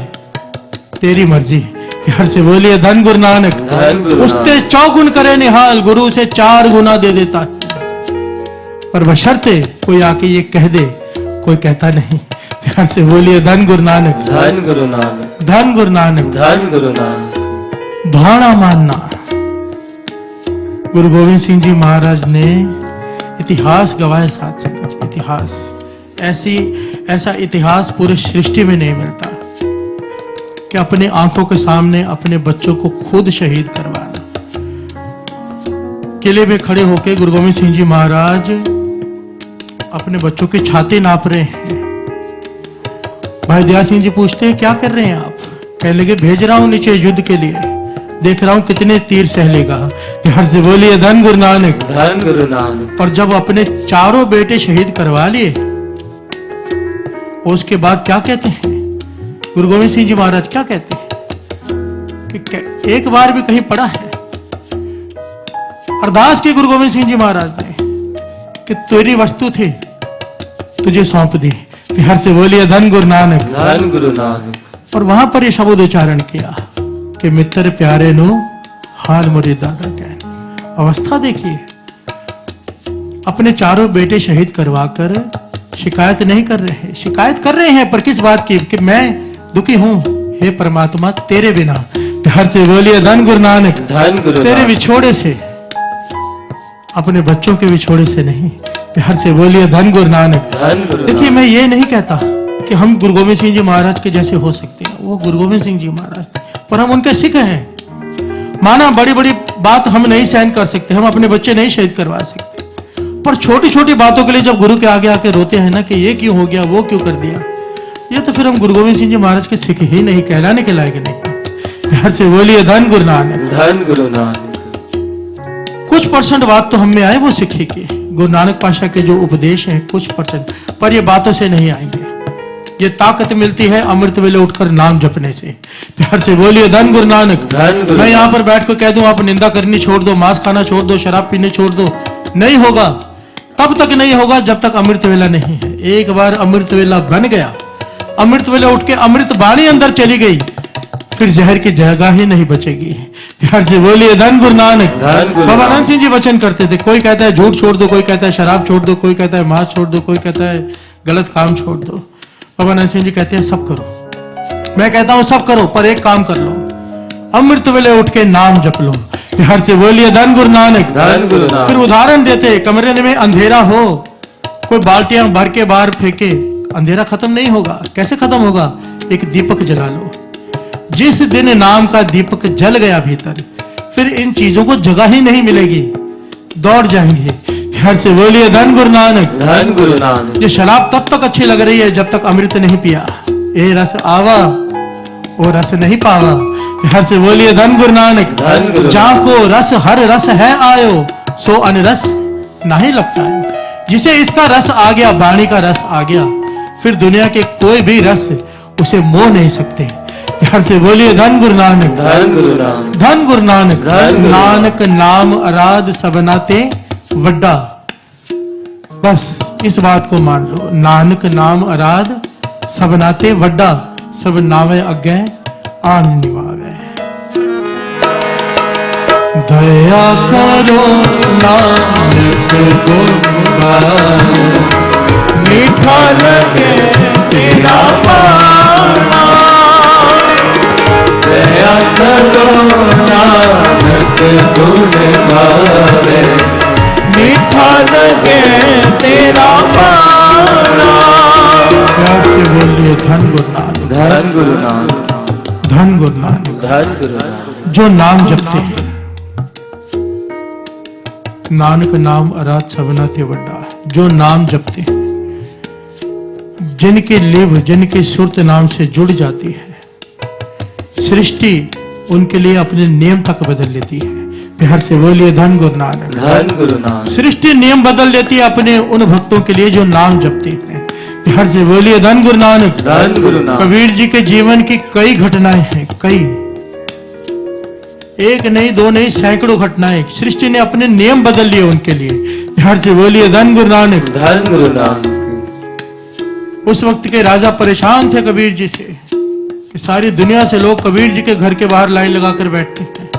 तेरी मर्जी। प्यार से बोलिए धन गुरु नानक। धन गुरु उसते चौगुन करे निहाल, गुरु से 4 गुना दे देता है। पर बशर्ते कोई आके ये कह दे, कोई कहता नहीं। प्यार से बोलिए धन गुरु नानक। धन गुरु नानक। धन गुरु नानक। धन गुरु नानक। भाणा मानना। गुरु गोविंद सिंह जी महाराज ने इतिहास गवाए साथ संगत। इतिहास ऐसा इतिहास पूरे सृष्टि में नहीं मिलता कि अपने आंखों के सामने अपने बच्चों को खुद शहीद करवाना। किले में खड़े होकर गुरु गोविंद सिंह जी महाराज अपने बच्चों की छाती नाप रहे हैं। भाई दया सिंह जी पूछते हैं क्या कर रहे हैं आप। कह लगे भेज रहा हूं नीचे युद्ध के लिए, देख रहा हूं कितने तीर सह लेगा। प्यार से बोलिए धन गुरु नानक। धन गुरु नानक। पर जब अपने 4 बेटे शहीद करवा लिए, उसके बाद क्या कहते हैं गुरु गोविंद सिंह जी महाराज, क्या कहते हैं कि एक बार भी कहीं पढ़ा है अरदास की गुरु गोविंद सिंह जी महाराज ने कि तेरी वस्तु थी तुझे सौंप दी। प्यार से बोलिए धन गुरु नानक। धन गुरु नानक। और वहां पर ये शब्द उच्चारण किया कि मित्र प्यारे नो हाल मुरी दादा कहन। अवस्था देखिए, अपने 4 बेटे शहीद करवाकर शिकायत नहीं कर रहे हैं। शिकायत कर रहे हैं पर किस बात की कि मैं दुखी हूं हे परमात्मा तेरे बिना। प्यार से बोलिए धन गुरु नानक। धन गुरु तेरे नानक। विछोड़े से, अपने बच्चों के विछोड़े से नहीं। प्यार से बोलिए धन गुरु नानक। धन गुरु देखिए मैं ये नहीं कहता कि हम गुरु गोविंद सिंह जी महाराज के जैसे हो सकते हैं, वो गुरु गोविंद सिंह जी महाराज थे, पर हम उनके सिख हैं। माना बड़ी बड़ी बात हम नहीं सहन कर सकते, हम अपने बच्चे नहीं शहीद करवा सकते, पर छोटी छोटी बातों के लिए जब गुरु के आगे आके रोते हैं ना कि ये क्यों हो गया, वो क्यों कर दिया, ये तो फिर हम गुरु गोविंद सिंह जी महाराज के सिख ही नहीं, कहलाने के लायक नहीं। प्यार से बोलिए धन गुरु नानक। धन गुरु नानक। कुछ परसेंट बात तो हम में आए वो सिखे की, गुरु नानक पातशाह के जो उपदेश हैं कुछ परसेंट, पर ये बातों से नहीं आएंगे। ये ताकत मिलती है अमृत वेले उठकर नाम जपने से। प्यार से बोलिए धन गुरु नानक। मैं यहाँ पर बैठ कर कह दूं आप निंदा करनी छोड़ दो, मांस खाना छोड़ दो, शराब पीने छोड़ दो, नहीं होगा। तब तक नहीं होगा जब तक अमृत वेला नहीं है। एक बार अमृत वेला बन गया, अमृत वेला उठ के अमृत बाणी अंदर चली गई, फिर जहर की जगह ही नहीं बचेगी। प्यार से बोलिए धन गुरु नानक। बाबा नानक सिंह जी वचन करते थे, कोई कहता है झूठ छोड़ दो, कोई कहता है शराब छोड़ दो, कोई कहता है मांस छोड़ दो, कोई कहता है गलत काम छोड़ दो। बाबा नानक सिंह जी कहते हैं सब करो। मैं कहता हूं सब करो पर एक काम कर लो, अमृत वेले उठ के नाम जप लो। प्यार से बोलिए धन गुरु नानक। धन गुरु नानक। फिर उदाहरण देते, कमरे में अंधेरा हो, कोई बाल्टियां भर के बाहर फेंके, अंधेरा खत्म नहीं होगा। कैसे खत्म होगा? एक दीपक जला लो। जिस दिन नाम का दीपक जल गया भीतर, फिर इन चीजों को जगह ही नहीं मिलेगी, दौड़ जाएंगे। प्यार से बोलिए धन गुरु नानक। धन गुरु नानक। ये शराब तब तक अच्छी लग रही है जब तक अमृत नहीं पिया। ए रस आवा वो रस नहीं पावा। प्यार से बोलिए धन गुरु नानक। धन गुरु। जहां को रस हर रस है आयो, सो अनरस नहीं लपटायो। जिसे इसका रस आ गया, वाणी का रस आ गया, फिर दुनिया के कोई भी रस उसे मोह नहीं सकते। प्यार से बोलिए धन गुरु नानक। धन गुरु नानक। धन गुरु नानक। धन गुरु नानक नाम अराध सबनाते वड्डा। बस इस बात को मान लो, नानक नाम अराध सबनाते वड्डा, सब नावे अग्गे आन निभावे। दया करो नानक गुणगान, मीठा लगे तेरा पाना। दया करो नानक गुण गावे, मीठा लगे तेरा पाना। प्यार से बोलिए धन गुरु नानक, धन गुरु नानक, धन गुरु नानक। धन गुरु नानक। जो नाम जपते हैं, नानक नाम अराध सबना ते वड्डा। जो नाम जपते हैं, जिनके लिव जिनके सुरत नाम से जुड़ जाती है, सृष्टि उनके लिए अपने नियम तक बदल लेती है। प्यार से बोलिए धन गुरु नानक, धन गुरु नानक। सृष्टि नियम बदल लेती है अपने उन भक्तों के लिए जो नाम जपते हैं। प्यार से बोलिए धन गुरु नानक, धन गुरु नानक। कबीर जी के जीवन की कई घटनाएं हैं, कई, एक नहीं दो नहीं सैकड़ों घटनाएं। सृष्टि ने अपने नियम बदल लिए उनके लिए। प्यार से बोलिए धन गुरु नानक, धन गुरु नानक। उस वक्त के राजा परेशान थे कबीर जी से कि सारी दुनिया से लोग कबीर जी के घर के बाहर लाइन लगाकर बैठते हैं,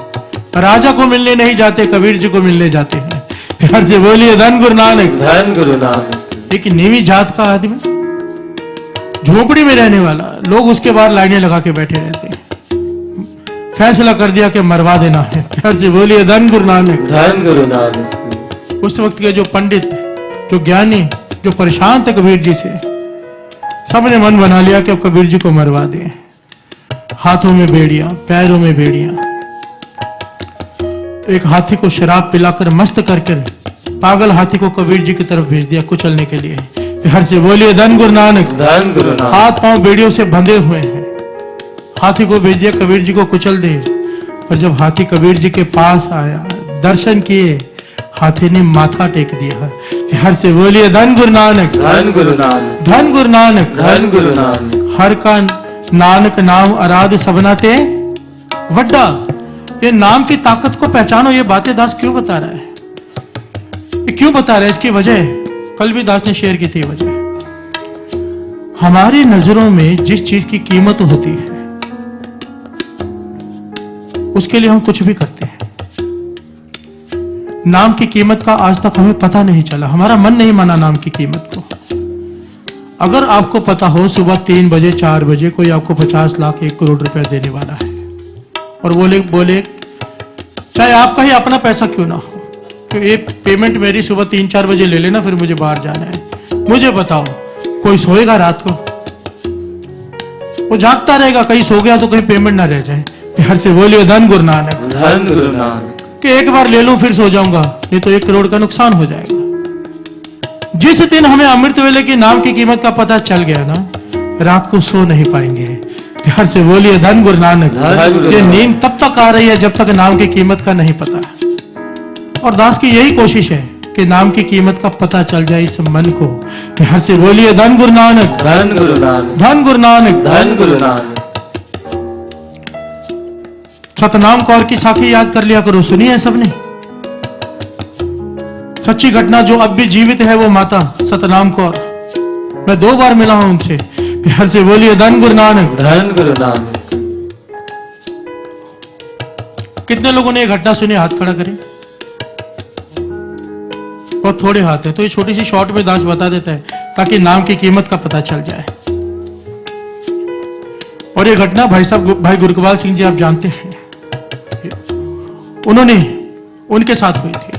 राजा को मिलने नहीं जाते, कबीर जी को मिलने जाते हैं। प्यार से बोलिए धन गुरु नानक, धन गुरु नानक। एक नीवी जात का आदमी, झोपड़ी में रहने वाला, लोग उसके बाहर लाइनें लगा के बैठे रहते हैं। फैसला कर दिया कि मरवा देना है। प्यार से बोलिए धन गुरु नानक, धन गुरु नानक। उस वक्त के जो पंडित, जो ज्ञानी, जो परेशान थे कबीर जी से, सबने मन बना लिया कि अब कबीर जी को मरवा दें। हाथों में बेड़ियां, पैरों में बेड़ियां, एक हाथी को शराब पिलाकर मस्त करके पागल हाथी को कबीर जी की तरफ भेज दिया कुचलने के लिए। प्यार से बोलिए धन गुरु नानक, धन गुरु नानक। हाथ पांव बेड़ियों से बंधे हुए हैं, हाथी को भेज दिया कबीर जी को कुचल दे। पर जब हाथी कबीर जी के पास आया, दर्शन किए, हाथी ने माथा टेक दिया। प्यार से बोलिए धन गुरु नानक, धन गुरु नानक। धन गुरु नानक, धन गुरु नानक। हर का नानक नाम अराध सबना ते वड्डा। ये नाम की ताकत को पहचानो। ये बातें दास क्यों बता रहा है, ये क्यों बता रहा है, इसकी वजह कल भी दास ने शेयर की थी। वजह हमारी नजरों में जिस चीज की कीमत होती है उसके लिए हम कुछ भी करते हैं। नाम की कीमत का आज तक हमें पता नहीं चला, हमारा मन नहीं माना नाम की कीमत को। अगर आपको पता हो सुबह 3 बजे 4 बजे कोई आपको 50 लाख 1 करोड़ रुपया देने वाला है और बोले चाहे आपका ही अपना पैसा क्यों ना हो कि ये पेमेंट मेरी सुबह 3-4 बजे ले लेना, फिर मुझे बाहर जाना है। मुझे बताओ कोई सोएगा रात को? वो जागता रहेगा, कहीं सो गया तो कहीं पेमेंट ना रह जाए। प्यार से बोलिए धन गुरु नानक, धन गुरु नानक। कि एक बार ले लूं फिर सो जाऊंगा, नहीं तो 1 करोड़ का नुकसान हो जाएगा। जिस दिन हमें अमृत वेले की नाम की कीमत का पता चल गया ना, रात को सो नहीं पाएंगे। प्यार से बोलिए धन गुरु नानक। ये नींद तब तक आ रही है जब तक नाम की कीमत का नहीं पता। और दास की यही कोशिश है कि नाम की कीमत का पता चल जाए इस मन को। प्यार से बोलिए धन गुरु नानक, धन गुरु नानक। धन गुरु नानक, धन गुरु नानक। सतनाम कौर की साखी याद कर लिया करो, सुनी है सबने? सच्ची घटना, जो अब भी जीवित है वो माता सतनाम कौर। मैं 2 बार मिला हूं उनसे। प्यार से बोलिए धन गुरु नानक, धन गुरु नानक। कितने लोगों ने ये घटना सुनी? हाथ खड़ा करें। बहुत थोड़े हाथ है, तो ये छोटी सी शॉर्ट में दास बता देता है ताकि नाम की कीमत का पता चल जाए। और ये घटना भाई गुरकबाल सिंह जी आप जानते हैं, उनके साथ हुई थी।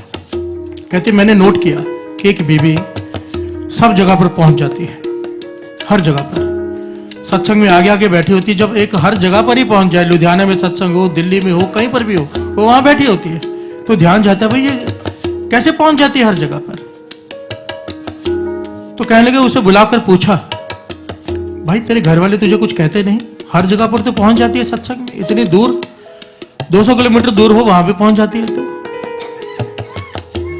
कहते मैंने नोट किया कि एक बीवी सब जगह पर पहुंच जाती है, हर जगह पर सत्संग में आगे आगे बैठी होती है। जब एक हर जगह पर ही पहुंच जाए, लुधियाना में सत्संग हो, दिल्ली में हो, कहीं पर भी हो, वो वहां बैठी होती है, तो ध्यान जाता है भाई ये कैसे पहुंच जाती है हर जगह पर। तो कहने लगे, उसे बुलाकर पूछा, भाई तेरे घर वाले तुझे कुछ कहते नहीं? हर जगह पर तो पहुंच जाती है सत्संग में, इतनी दूर 200 किलोमीटर दूर हो वहां पे पहुंच जाती है।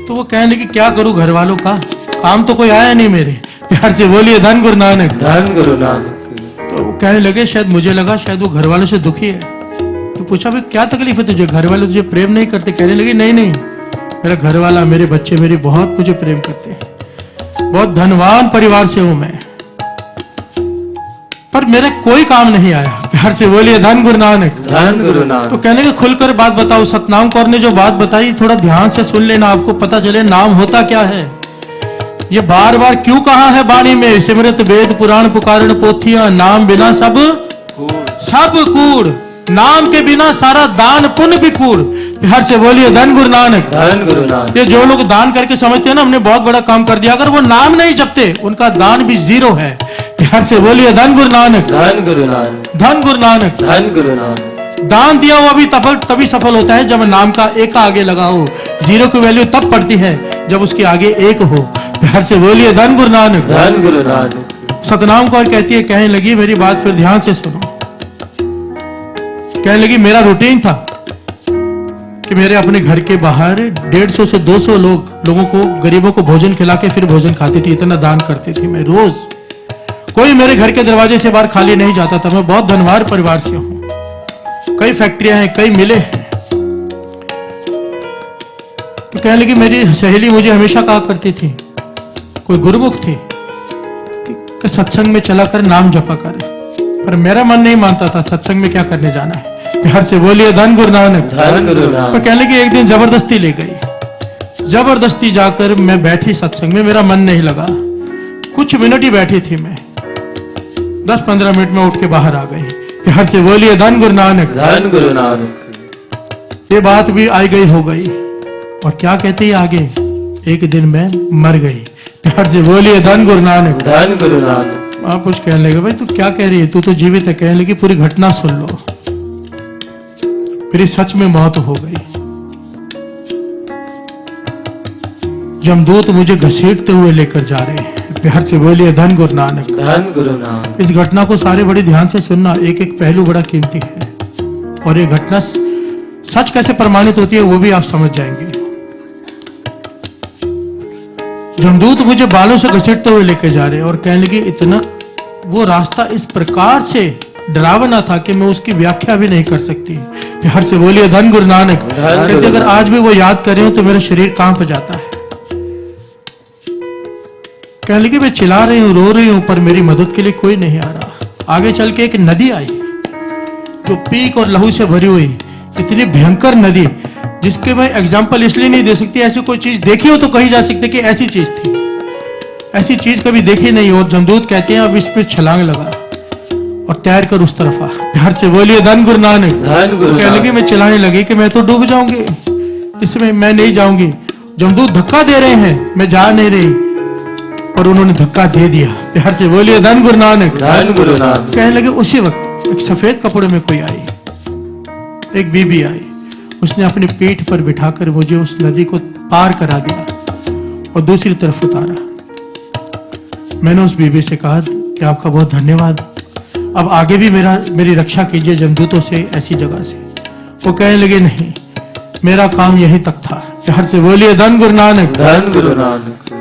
तो वो कहने लगी क्या करूं, घर वालों का काम तो कोई आया नहीं मेरे। प्यार से बोलिए धन गुरु नानक, धन गुरु नानक। तो वो कहने लगे, शायद मुझे लगा शायद वो घर वालों से दुखी है। तो पूछा भाई क्या तकलीफ है तुझे, घर वाले तुझे प्रेम नहीं करते? कहने लगी नहीं नहीं, मेरा घर वाला, मेरे बच्चे मेरी बहुत मुझे प्रेम करते हैं, बहुत धनवान परिवार से हूं मैं। पर मेरे कोई काम नहीं आया। प्यार से बोलिए धन गुरु नानक। धन गुरु तो नानक। कहने के खुलकर बात बताओ। सतनाम कौर ने जो बात बताई थोड़ा ध्यान से सुन लेना, आपको पता चले नाम होता क्या है। ये बार बार क्यों कहा है वाणी में, सिमरत वेद पुराण पुकारण पोथियां, नाम बिना सब कूड़, नाम के बिना सारा दान पुण्य भी कूड़। प्यार से बोलिए धन गुरु नानक। धन गुरु नानक। ये जो लोग दान करके समझते हैं ना हमने बहुत बड़ा काम कर दिया, अगर वो नाम नहीं जपते उनका दान भी जीरो है। प्यार से बोलिए धन गुरु नानक। धन गुरु नानक। धन गुरु नानक। धन गुरु नानक। दान दिया हुआ भी तभी सफल होता है जब नाम का एक आगे लगा हो। जीरो की वैल्यू तब पड़ती है जब उसके आगे एक हो। प्यार से बोलिए धन गुरु नानक। धन गुरु नानक। सतनाम कौर कहती है, कहने लगी मेरी बात फिर ध्यान से सुनो। कहने लगी मेरा रूटीन था कि मेरे अपने घर के बाहर 150 से 200 लोगों को, गरीबों को भोजन खिला के फिर भोजन खाती थी। इतना दान करती थी मैं रोज। कोई मेरे घर के दरवाजे से बाहर खाली नहीं जाता था। मैं बहुत धनवान परिवार से हूं, कई फैक्ट्रियां हैं, कई मिले हैं। तो कहने लगी मेरी सहेली मुझे हमेशा कहा करती थी, कोई गुरुमुख थे कि सत्संग में चला कर नाम जपा कर, पर मेरा मन नहीं मानता था। सत्संग में क्या करने जाना है। प्यार से बोलिए धन गुरु नानक। धन गुरु तो नानक। कहने लगी एक दिन जबरदस्ती ले गई। जबरदस्ती जाकर मैं बैठी सत्संग में, मेरा मन नहीं लगा। कुछ मिनट ही बैठी थी मैं, 10-15 मिनट में उठ के बाहर आ गई। प्यार से बोलिए धन गुरु नानक। धन गुरु नानक। ये बात भी आई गई हो गई। और क्या कहते हैं आगे, एक दिन मैं मर गई। प्यार से बोलिए धन गुरु नानक। धन गुरु नानक। आप कुछ कहने लगे, भाई तू क्या कह रही है, तू तो जीवित है। कहने लगी पूरी घटना सुन लो, मेरी सच में मौत हो गई। जमदूत मुझे घसीटते हुए लेकर जा रहे हैं। प्यार से बोलिए धन गुरु नानक। धन गुरु नानक। इस घटना को सारे बड़े ध्यान से सुनना, एक एक पहलू बड़ा कीमती है। और ये घटना सच कैसे प्रमाणित होती है वो भी आप समझ जाएंगे। जमदूत मुझे बालों से घसीटते हुए लेकर जा रहे हैं और कहने लगी इतना, वो रास्ता इस प्रकार से डरावना था कि मैं उसकी व्याख्या भी नहीं कर सकती। प्यार से बोलिए धन गुरु नानक। कहते अगर आज भी वो याद कर रहे हो तो मेरा शरीर कांप जाता है। कहने लगी मैं चिल्ला रही हूं, रो रही हूं, पर मेरी मदद के लिए कोई नहीं आ रहा। आगे चल के एक नदी आई जो पीक और लहू से भरी हुई, इतनी भयंकर नदी जिसके मैं एग्जाम्पल इसलिए नहीं दे सकती, ऐसी कोई चीज देखी हो तो कही जा सकती कि ऐसी चीज थी। ऐसी चीज कभी देखी नहीं। और जमदूत कहते हैं अब इस पे छलांग लगा और तैर कर उस तरफ आ। प्यार से बोलिए धन गुरु नानक। धन गुरु कहने लगी मैं चिल्लाने लगी कि मैं तो डूब जाऊंगी, इसमें मैं नहीं जाऊंगी। जमदूत धक्का दे रहे हैं, मैं जा नहीं रही, और उन्होंने धक्का दे दिया। प्यार से बोलिए धन गुरु नानक। धन गुरु नानक। कहने लगे उसी वक्त एक सफेद कपड़े में कोई आई, एक बीबी आई। उसने अपनी पीठ पर बिठाकर मुझे उस नदी को पार करा दिया और दूसरी तरफ उतारा। मैंने उस बीबी से कहा कि आपका बहुत धन्यवाद, अब आगे भी मेरी रक्षा कीजिए जमदूतों से, ऐसी जगह से। वो कहने लगे नहीं, मेरा काम यहीं तक था। प्यार से बोलिए धन गुरु नानक। धन गुरु नानक।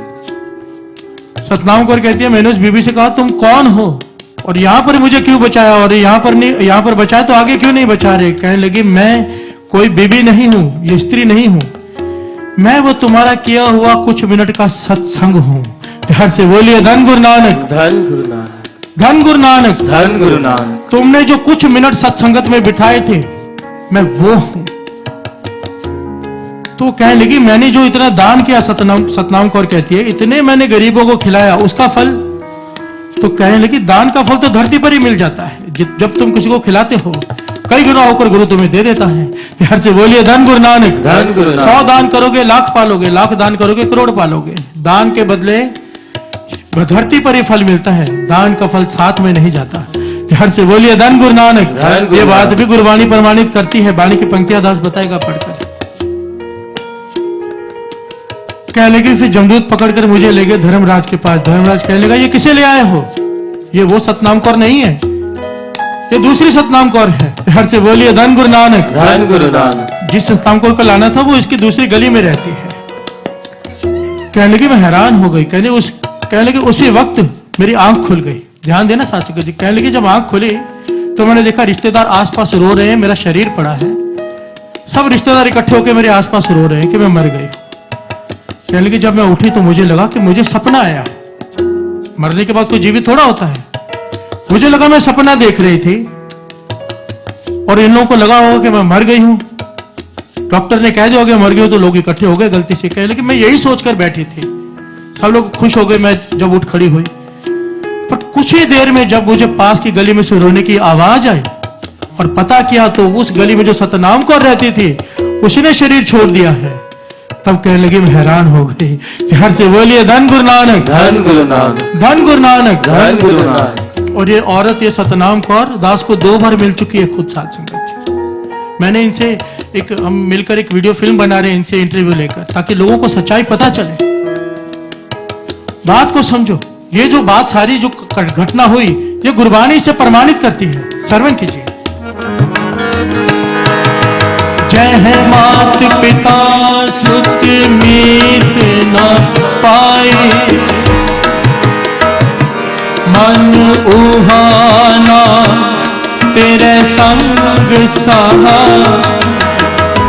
सतनाम कौर कहती है मैंने उस बीबी से कहा तुम कौन हो और यहाँ पर मुझे क्यों बचाया, और यहाँ पर नहीं, यहाँ पर बचाया तो आगे क्यों नहीं बचा रहे। कहने लगी मैं कोई बीबी नहीं हूं, ये स्त्री नहीं हूं, मैं वो तुम्हारा किया हुआ कुछ मिनट का सत्संग हूं। प्यार से बोलिए धन गुरु नानक। धन गुरु नानक। धन गुरु नानक। धन गुरु नानक। तुमने जो कुछ मिनट सत्संगत में बिठाए थे मैं वो हूं। तो कहने लगी मैंने जो इतना दान किया, सतनाम कौर कहती है इतने मैंने गरीबों को खिलाया, उसका फल। तो कहने लगी दान का फल तो धरती पर ही मिल जाता है। जब तुम किसी को खिलाते हो कई गुना होकर गुरु तुम्हें दे देता है। प्यार से बोलिए धन गुरु नानक। धन गुरु नानक। 100 दान करोगे लाख पालोगे, लाख दान करोगे करोड़ पालोगे। दान के बदले धरती पर ही फल मिलता है, दान का फल साथ में नहीं जाता। प्यार से बोलिए धन गुरु नानक। ये बात भी गुरबाणी प्रमाणित करती है। बाणी की पंक्तियां दास बताएगा पढ़कर। कहने लगे फिर जमदूत पकड़कर मुझे ले गए धर्मराज के पास। धर्मराज कहने लगा ये किसे ले आए हो, ये वो सतनाम कौर नहीं है, ये दूसरी सतनाम कौर है। प्यार से बोलिए धन गुरु नानक। धन गुरु नानक। जिस सतनाम कौर को लाना था वो इसकी दूसरी गली में रहती है। कहने लगी मैं हैरान हो गई। कहने लगी उसी वक्त मेरी आंख खुल गई। ध्यान देना साचिका जी। कहने लगी जब आंख खुली तो मैंने देखा रिश्तेदार आसपास रो रहे हैं, मेरा शरीर पड़ा है, सब रिश्तेदार इकट्ठे होकर मेरे आसपास रो रहे हैं कि मैं मर गई। कहने लगी जब मैं उठी तो मुझे लगा कि मुझे सपना आया, मरने के बाद कोई जीवित थोड़ा होता है। मुझे लगा मैं सपना देख रही थी और इन लोगों को लगा होगा कि मैं मर गई हूं। डॉक्टर ने कह दिया होगा मर गई हो, तो लोग इकट्ठे हो गए गलती से कहे, लेकिन मैं यही सोचकर बैठी थी। सब लोग खुश हो गए मैं जब उठ खड़ी हुई, पर कुछ ही देर में जब मुझे पास की गली में से रोने की आवाज आई और पता किया तो उस गली में जो सतनाम कौर रहती थी उसने शरीर छोड़ दिया है। तब कहने लगी मैं हैरान हो गई। प्यार से बोलिए धन गुरु नानक, धन गुरु नानक, धन गुरु नानक, धन गुरु नानक। और ये औरत ये सतनाम कौर दास को 2 बार मिल चुकी है खुद साथ संगत जी। मैंने इनसे हम मिलकर एक वीडियो फिल्म बना रहे हैं इनसे इंटरव्यू लेकर, ताकि लोगों को सच्चाई पता चले। बात को समझो, ये जो बात सारी जो घटना हुई ये गुरबानी से प्रमाणित करती है। श्रवण कीजिए। जय है मात पिता सुत मीत न पाए, मन उहाना तेरे संग सहा।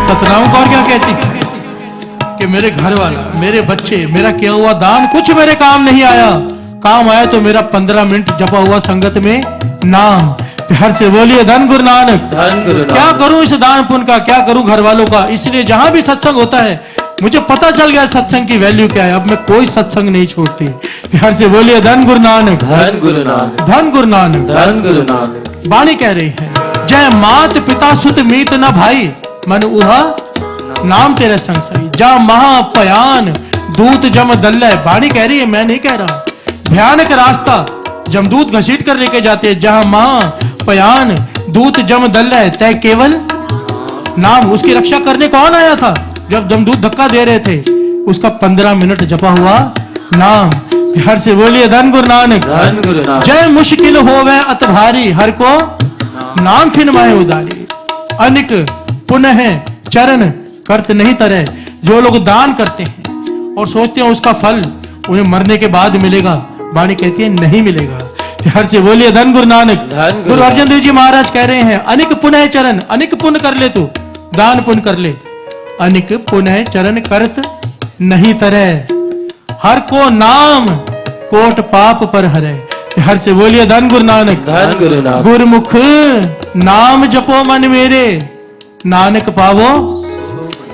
सतनाम कौर क्या कहती है कि मेरे घर वाला, मेरे बच्चे, मेरा किया हुआ दान कुछ मेरे काम नहीं आया। काम आया तो मेरा 15 मिनट जपा हुआ संगत में नाम। प्यार से बोलिए धन गुरु नानक, धन गुरु नानक। क्या करूं इस दान पुण्य का, क्या करूं घर वालों का। इसलिए जहां भी सत्संग होता है मुझे पता चल गया सत्संग की वैल्यू क्या है। अब मैं कोई सत्संग नहीं छोड़ती। प्यार से बोलिए धन गुरु नानक, धन गुरु नानक, धन गुरु नानक, धन गुरु नानक। वाणी कह रही है जय मात पिता सुत मीत न भाई, मन उहा नाम तेरे संग सही। जा महापयान दूत जम दल्ले। वाणी कह रही है, मैं नहीं कह रहा। भयानक रास्ता जमदूत घसीट कर लेके जाते हैं। जहां महापयान दूत जम दल्ले तय केवल नाम। उसकी रक्षा करने कौन आया था जब जमदूत धक्का दे रहे थे? उसका 15 मिनट जपा हुआ नाम। प्यार से बोलिए धन गुरु नानक, धन गुरु नानक। जय मुश्किल होवे अत भारी, हर को नाम खिनवाए उदारी। अनिक पुनः चरण करत नहीं तरह। जो लोग दान करते हैं और सोचते हैं उसका फल उन्हें मरने के बाद मिलेगा, वाणी कहती है नहीं मिलेगा। प्यार से बोलिए धन गुरु नानक। गुरु अर्जन देव जी महाराज कह रहे हैं अनिक पुनः चरण, अनिक पुण्य कर ले तू, दान पुण्य कर ले। अनिक पुनः चरण करत नहीं तरह, हर को नाम कोट पाप पर हरे। प्यार से बोलिए धन गुरु नानक, धन गुरु नानक। गुरमुख नाम जपो मन मेरे, नानक पावो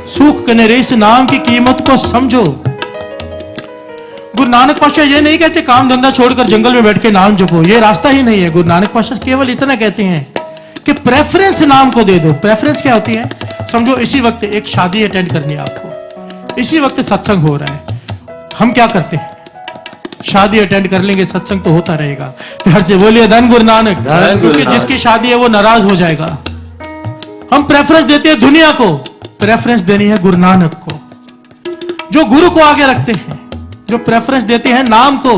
सुख कनेरे। इस नाम की कीमत को समझो। गुरु नानक पातशाह ये नहीं कहते काम धंधा छोड़कर जंगल में बैठ के नाम जपो, ये रास्ता ही नहीं है। गुरु नानक पातशाह केवल इतना कहते हैं कि प्रेफरेंस नाम को दे दो। प्रेफरेंस क्या होती है? समझो इसी वक्त एक शादी अटेंड करनी है आपको, इसी वक्त सत्संग हो रहा है। हम क्या करते हैं? शादी अटेंड कर लेंगे, सत्संग तो होता रहेगा। प्यार से बोलिए धन गुरु नानक, क्योंकि जिसकी शादी है वो नाराज हो जाएगा। हम प्रेफरेंस देते हैं दुनिया को, प्रेफरेंस देनी है गुरु नानक को। जो गुरु को आगे रखते हैं, जो प्रेफरेंस देते हैं नाम को,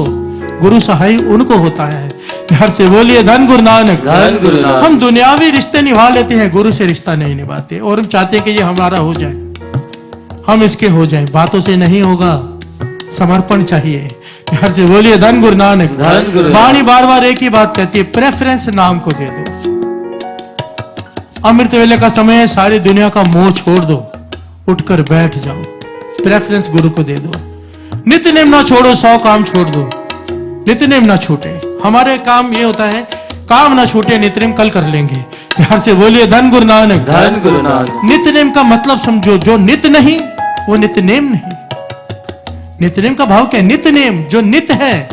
गुरु सहाय उनको होता है। प्यार से बोलिए धन गुरु नानक, धन गुरु नानक। हम दुनियावी रिश्ते निभा लेते हैं, गुरु से रिश्ता नहीं निभाते और हम चाहते हैं कि ये हमारा हो जाए, हम इसके हो जाए। बातों से नहीं होगा, समर्पण चाहिए। प्यार से बोलिए धन गुरु नानक, धन गुरु। वाणी बार बार एक ही बात कहती है, प्रेफरेंस नाम को दे दो। अमृत वेले का समय है, सारी दुनिया का मोह छोड़ दो, उठकर बैठ जाओ, प्रेफरेंस गुरु को दे दो। नित्य नेम ना छोड़ो, 100 काम छोड़ दो, नित्य नेम ना छूटे। हमारे काम ये होता है काम ना छूटे, नित्य नेम कल कर लेंगे। प्यार से बोलिए धन गुरु नानक, धन गुरु नानक। नित्य नेम का मतलब समझो, जो नित्य नहीं वो नित्य नेम नहीं। नित्य नेम का भाव क्या है? नित्य नेम, जो नित्य है,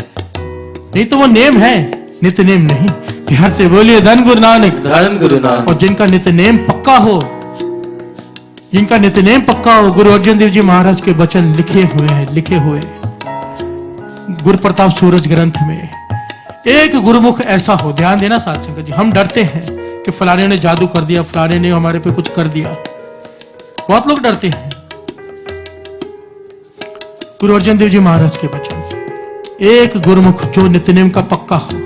नहीं तो वो नेम है, नित्य नेम नहीं। प्यार से बोलिए धन गुरु नानक, धन गुरु नानक। और जिनका नित्य नेम पक्का हो, जिनका नित्य नेम पक्का हो, गुरु अर्जन देव जी महाराज के वचन लिखे हुए हैं, लिखे हुए गुरु प्रताप सूरज ग्रंथ में। एक गुरुमुख ऐसा हो, ध्यान देना साथ संगत जी। हम डरते हैं कि फलाने ने जादू कर दिया, फलाने ने हमारे पे कुछ कर दिया, बहुत लोग डरते हैं। गुरु अर्जन देव जी महाराज के वचन, एक गुरुमुख जो नित्यनेम का पक्का हो,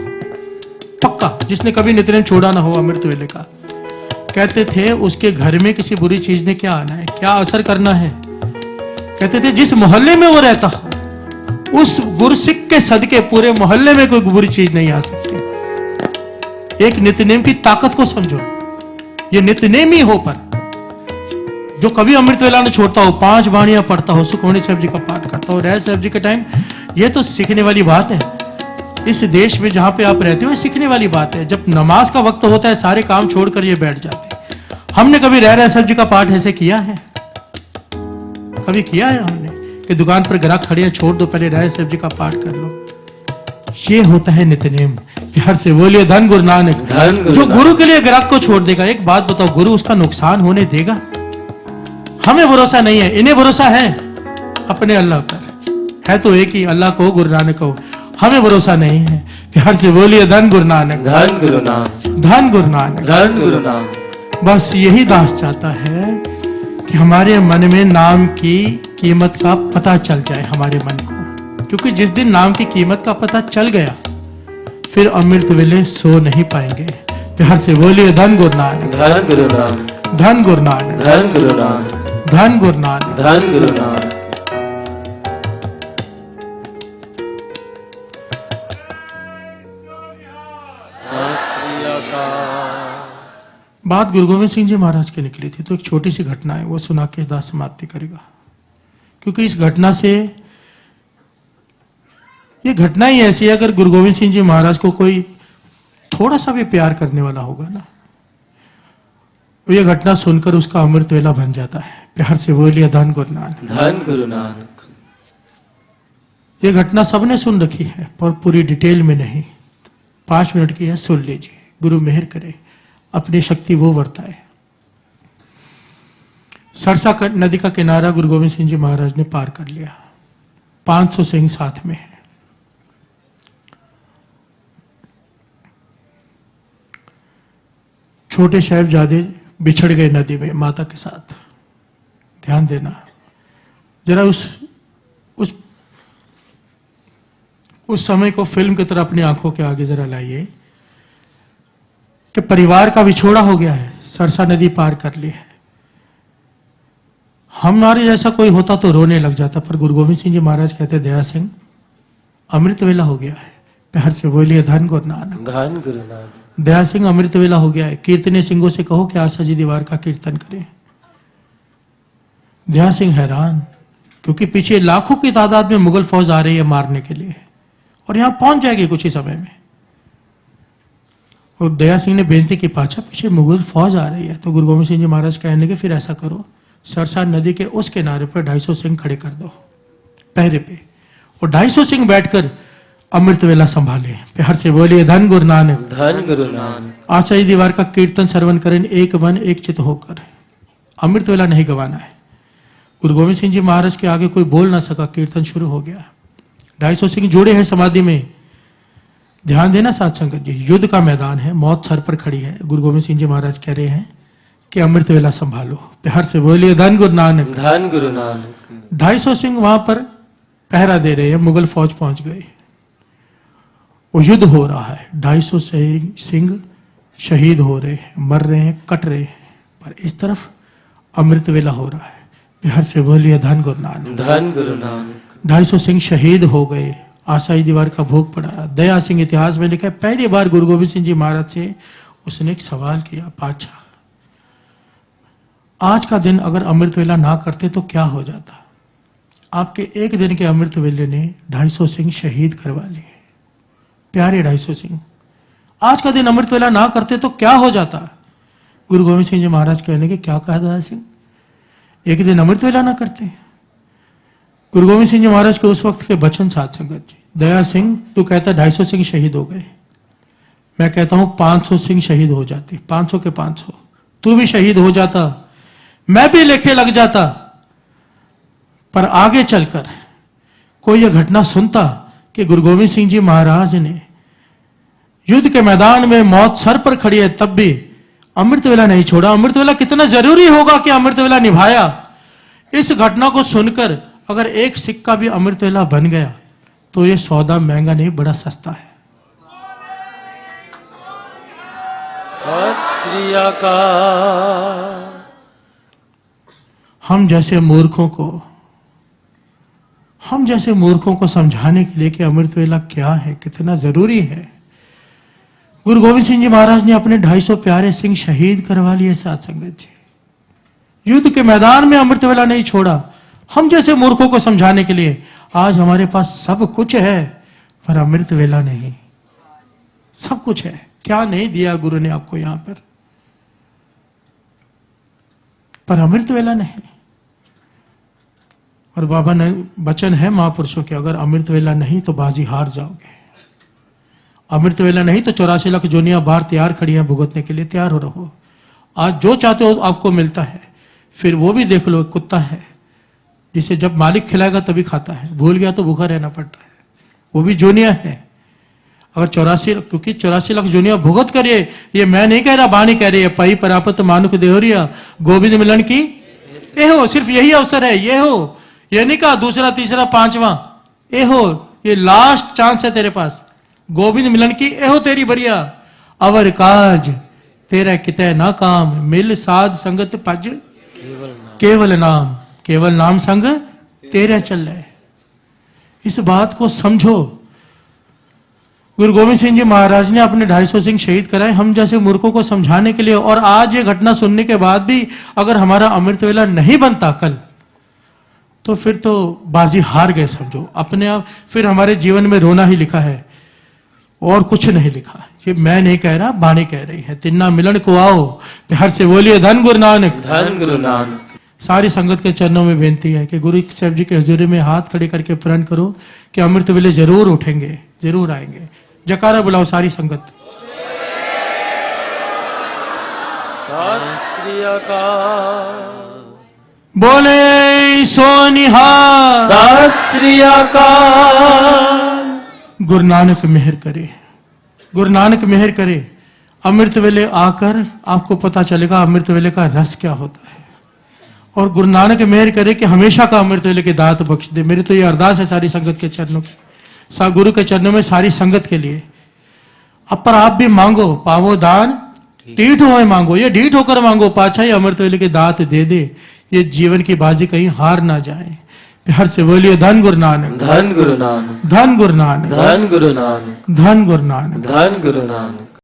पक्का, जिसने कभी नित्यनेम छोड़ा ना हो, अमृत वेले का, कहते थे उसके घर में किसी बुरी चीज ने क्या आना है, क्या असर करना है। कहते थे जिस मोहल्ले में वो रहता हो, उस गुरसिक के सदके पूरे मोहल्ले में कोई बुरी चीज नहीं आ सकती। एक नित्यनेम की ताकत को समझो, ये नित्यनेम ही हो, पर जो कभी अमृत वेला ने छोड़ता हो, 5 वाणियां पढ़ता हो, सुखमणि साहब जी का पाठ करता हो, राय साहब जी के टाइम, ये तो सीखने वाली बात है। इस देश में जहां पे आप रहते हो, सीखने वाली बात है। जब नमाज का वक्त होता है सारे काम छोड़कर ये बैठ जाते हैं। हमने कभी रह रहे साहब जी का पाठ ऐसे किया है? कभी किया है हमने कि दुकान पर ग्राहक खड़े हैं, छोड़ दो पहले राय साहब जी का पाठ कर लो? ये होता है नित्यनेम। प्यार से बोलिए धन गुरु नानक। धन गुरु जो नानक। गुरु के लिए ग्राहक को छोड़ देगा, एक बात बताओ, गुरु उसका नुकसान होने देगा? हमें भरोसा नहीं है, इन्हें भरोसा है अपने अल्लाह पर। है तो एक ही अल्लाह को, गुरु नानक को। हमें भरोसा नहीं है। प्यार से बोलिए धन गुरु नानक। धन गुरु नानक। धन गुरु नानक। धन गुरु नानक। बस यही दास चाहता है कि हमारे मन में नाम की कीमत का पता चल जाए, हमारे मन को। क्योंकि जिस दिन नाम की कीमत का पता चल गया, फिर अमृत वेले सो नहीं पाएंगे। प्यार से बोलिए धन गुरु नानक। धन गुरु नानक। धन गुरु नानक। धन गुरु नानक। धन गुरु नानक। धन गुरु नानक। बात गुरु गोविंद सिंह जी महाराज की निकली थी, तो एक छोटी सी घटना है, वो सुना के दास समाप्ति करेगा। क्योंकि इस घटना से, ये घटना ही ऐसी है, अगर गुरु गोविंद सिंह जी महाराज को कोई थोड़ा सा भी प्यार करने वाला होगा ना, तो ये घटना सुनकर उसका अमृत वेला बन जाता है। प्यार से बोलिए धन गुरु नानक। धन गुरु नानक। ये घटना सबने सुन रखी है, पर पूरी डिटेल में नहीं। 5 मिनट की है, सुन लीजिए। गुरु मेहर करे, अपनी शक्ति वो वर्ताए। सरसा नदी का किनारा गुरु गोविंद सिंह जी महाराज ने पार कर लिया। 500 सिंह साथ में है। छोटे साहिबजादे बिछड़ गए नदी में माता के साथ। ध्यान देना जरा, उस समय को फिल्म की तरह अपनी आंखों के आगे जरा लाइए कि परिवार का विछोड़ा हो गया है, सरसा नदी पार कर ली है। हमारे जैसा कोई होता तो रोने लग जाता, पर गुरु गोविंद सिंह जी महाराज कहते, दया सिंह अमृत वेला हो गया है। प्यार से बोलिए धन गुरु नानक। धन गुरु नानक। दया सिंह अमृत वेला हो गया है। कीर्तने सिंहों से कहो कि आशा जी दीवार का कीर्तन करें। दया सिंह हैरान, क्योंकि पीछे लाखों की तादाद में मुगल फौज आ रही है मारने के लिए, और यहां पहुंच जाएगी कुछ ही समय में। और दया सिंह ने बेनती की, पाछा पीछे मुगल फौज आ रही है। तो गुरु गोविंद सिंह जी महाराज कहने के, फिर ऐसा करो, सरसा नदी के उस किनारे पर 250 सिंह खड़े कर दो पहरे पे, और 250 सिंह बैठकर अमृत वेला संभाले। प्यार से बोलिए धन गुरु नानक। धन गुरु नानक। आचार्य दीवार का कीर्तन श्रवण करें, एक मन एक चित होकर। अमृत वेला नहीं गवाना है। गुरु गोविंद सिंह जी महाराज के आगे कोई बोल ना सका, कीर्तन शुरू हो गया। 250 सिंह जुड़े हैं समाधि में। ध्यान देना साथ संगत जी, युद्ध का मैदान है, मौत सर पर खड़ी है। गुरु गोविंद सिंह जी महाराज कह रहे हैं कि अमृत वेला संभालो। प्यार से बोलिए धन गुरु नानक। धन गुरु नानक। 250 सिंह वहां पर पहरा दे रहे हैं। मुगल फौज पहुंच गए। वो युद्ध हो रहा है। 250 सिंह शहीद हो रहे हैं, मर रहे हैं, कट रहे हैं, पर इस तरफ अमृत वेला हो रहा है। प्यार से बोलिए धन गुरु नानक। धन गुरु नानक। 250 सिंह शहीद हो गए। आशाई दीवार का भोग पड़ा। दया सिंह इतिहास में लिखा है, पहली बार गुरु गोविंद सिंह जी महाराज से उसने एक सवाल किया, पातशाह आज का दिन अगर अमृत वेला ना करते तो क्या हो जाता? आपके एक दिन के अमृत वेले ने 250 सिंह शहीद करवा लिए। प्यारे 250 सिंह, आज का दिन अमृत वेला ना करते तो क्या हो जाता? गुरु गोविंद सिंह जी महाराज कहने के, क्या कहा दया सिंह, एक दिन अमृत वेला ना करते? गुरु गोविंद सिंह जी महाराज के उस वक्त के वचन साथ संगत जी, दया सिंह तू कहता 250 सिंह शहीद हो गए, मैं कहता हूं 500 सिंह शहीद हो जाते, 500 के 500, तू भी शहीद हो जाता, मैं भी लेखे लग जाता, पर आगे चलकर कोई यह घटना सुनता कि गुरु गोविंद सिंह जी महाराज ने युद्ध के मैदान में मौत सर पर खड़ी है तब भी अमृत वेला नहीं छोड़ा। अमृत वेला कितना जरूरी होगा कि अमृत वेला निभाया। इस घटना को सुनकर अगर एक सिक्का भी अमृत वेला बन गया तो यह सौदा महंगा नहीं, बड़ा सस्ता है। सत श्री अकाल। हम जैसे मूर्खों को समझाने के लिए कि अमृत वेला क्या है, कितना जरूरी है, गुरु गोविंद सिंह जी महाराज ने अपने 250 प्यारे सिंह शहीद करवा लिए। साथ संगत जी, युद्ध के मैदान में अमृत वेला नहीं छोड़ा। हम जैसे मूर्खों को समझाने के लिए आज हमारे पास सब कुछ है, पर अमृत वेला नहीं। सब कुछ है, क्या नहीं दिया गुरु ने आपको यहां पर अमृत वेला नहीं। और बाबा ने वचन है महापुरुषों के, अगर अमृत वेला नहीं तो बाजी हार जाओगे। अमृत वेला नहीं तो 84 लाख जोनियां बाहर तैयार खड़ी हैं भुगतने के लिए, तैयार हो रहो। आज जो चाहते हो आपको मिलता है। फिर वो भी देख लो, कुत्ता है जिसे जब मालिक खिलाएगा तभी खाता है, भूल गया तो भूखा रहना पड़ता है। वो भी जोनिया है। अगर 84, क्योंकि 84 लाख जोनिया भुगत करिए, ये मैं नहीं कह रहा, बाणी कह रही है, पई परापत मानुक देहोरिया गोविंद मिलन की ये हो। सिर्फ यही अवसर है, ये हो। ये नहीं कहा दूसरा तीसरा पांचवा, ये हो, ये लास्ट चांस है तेरे पास। गोविंद मिलन की ए हो तेरी बरिया, अवर काज तेरा कितै ना काम, मिल साध संगत पज केवल नाम संग तेरे चल है। इस बात को समझो। गुरु गोविंद सिंह जी महाराज ने अपने 250 सिंह शहीद कराए हम जैसे मूर्खों को समझाने के लिए। और आज ये घटना सुनने के बाद भी अगर हमारा अमृत वेला नहीं बनता कल, तो फिर तो बाजी हार गए समझो अपने आप। फिर हमारे जीवन में रोना ही लिखा है और कुछ नहीं लिखा है। ये मैं नहीं कह रहा, बाणी कह रही है। तिन्ना मिलन को आओ, प्यार से बोलिए धन गुरु नानक, धन गुरु नानक। सारी संगत के चरणों में बेनती है कि गुरु साहब जी के हजूरी में हाथ खड़े करके प्रण करो कि अमृत वेले जरूर उठेंगे, जरूर आएंगे। जयकारा बुलाओ सारी संगत। सत श्री अकाल। बोले सोनिहार। सत श्री अकाल। गुरु नानक मेहर करे, गुरु नानक मेहर करे। अमृत वेले आकर आपको पता चलेगा अमृत वेले का रस क्या होता है। और गुरु नानक मेहर करे कि हमेशा का अमृत वेले के दात बख्श दे। मेरी तो ये अरदास है सारी संगत के चरणों की, गुरु के चरणों में सारी संगत के लिए। अब पर आप भी मांगो, पावो दान ढीठ होए मांगो, ये ढीठ होकर मांगो, पाछा ही अमृत वेले के दात दे दे। ये जीवन की बाजी कहीं हार ना जाए। प्यार से बोलिए धन गुरु नानक, धन गुरु नानक, धन गुरु नानक, धन गुरु नानक, धन गुरु नानक। धन गुरु नानक।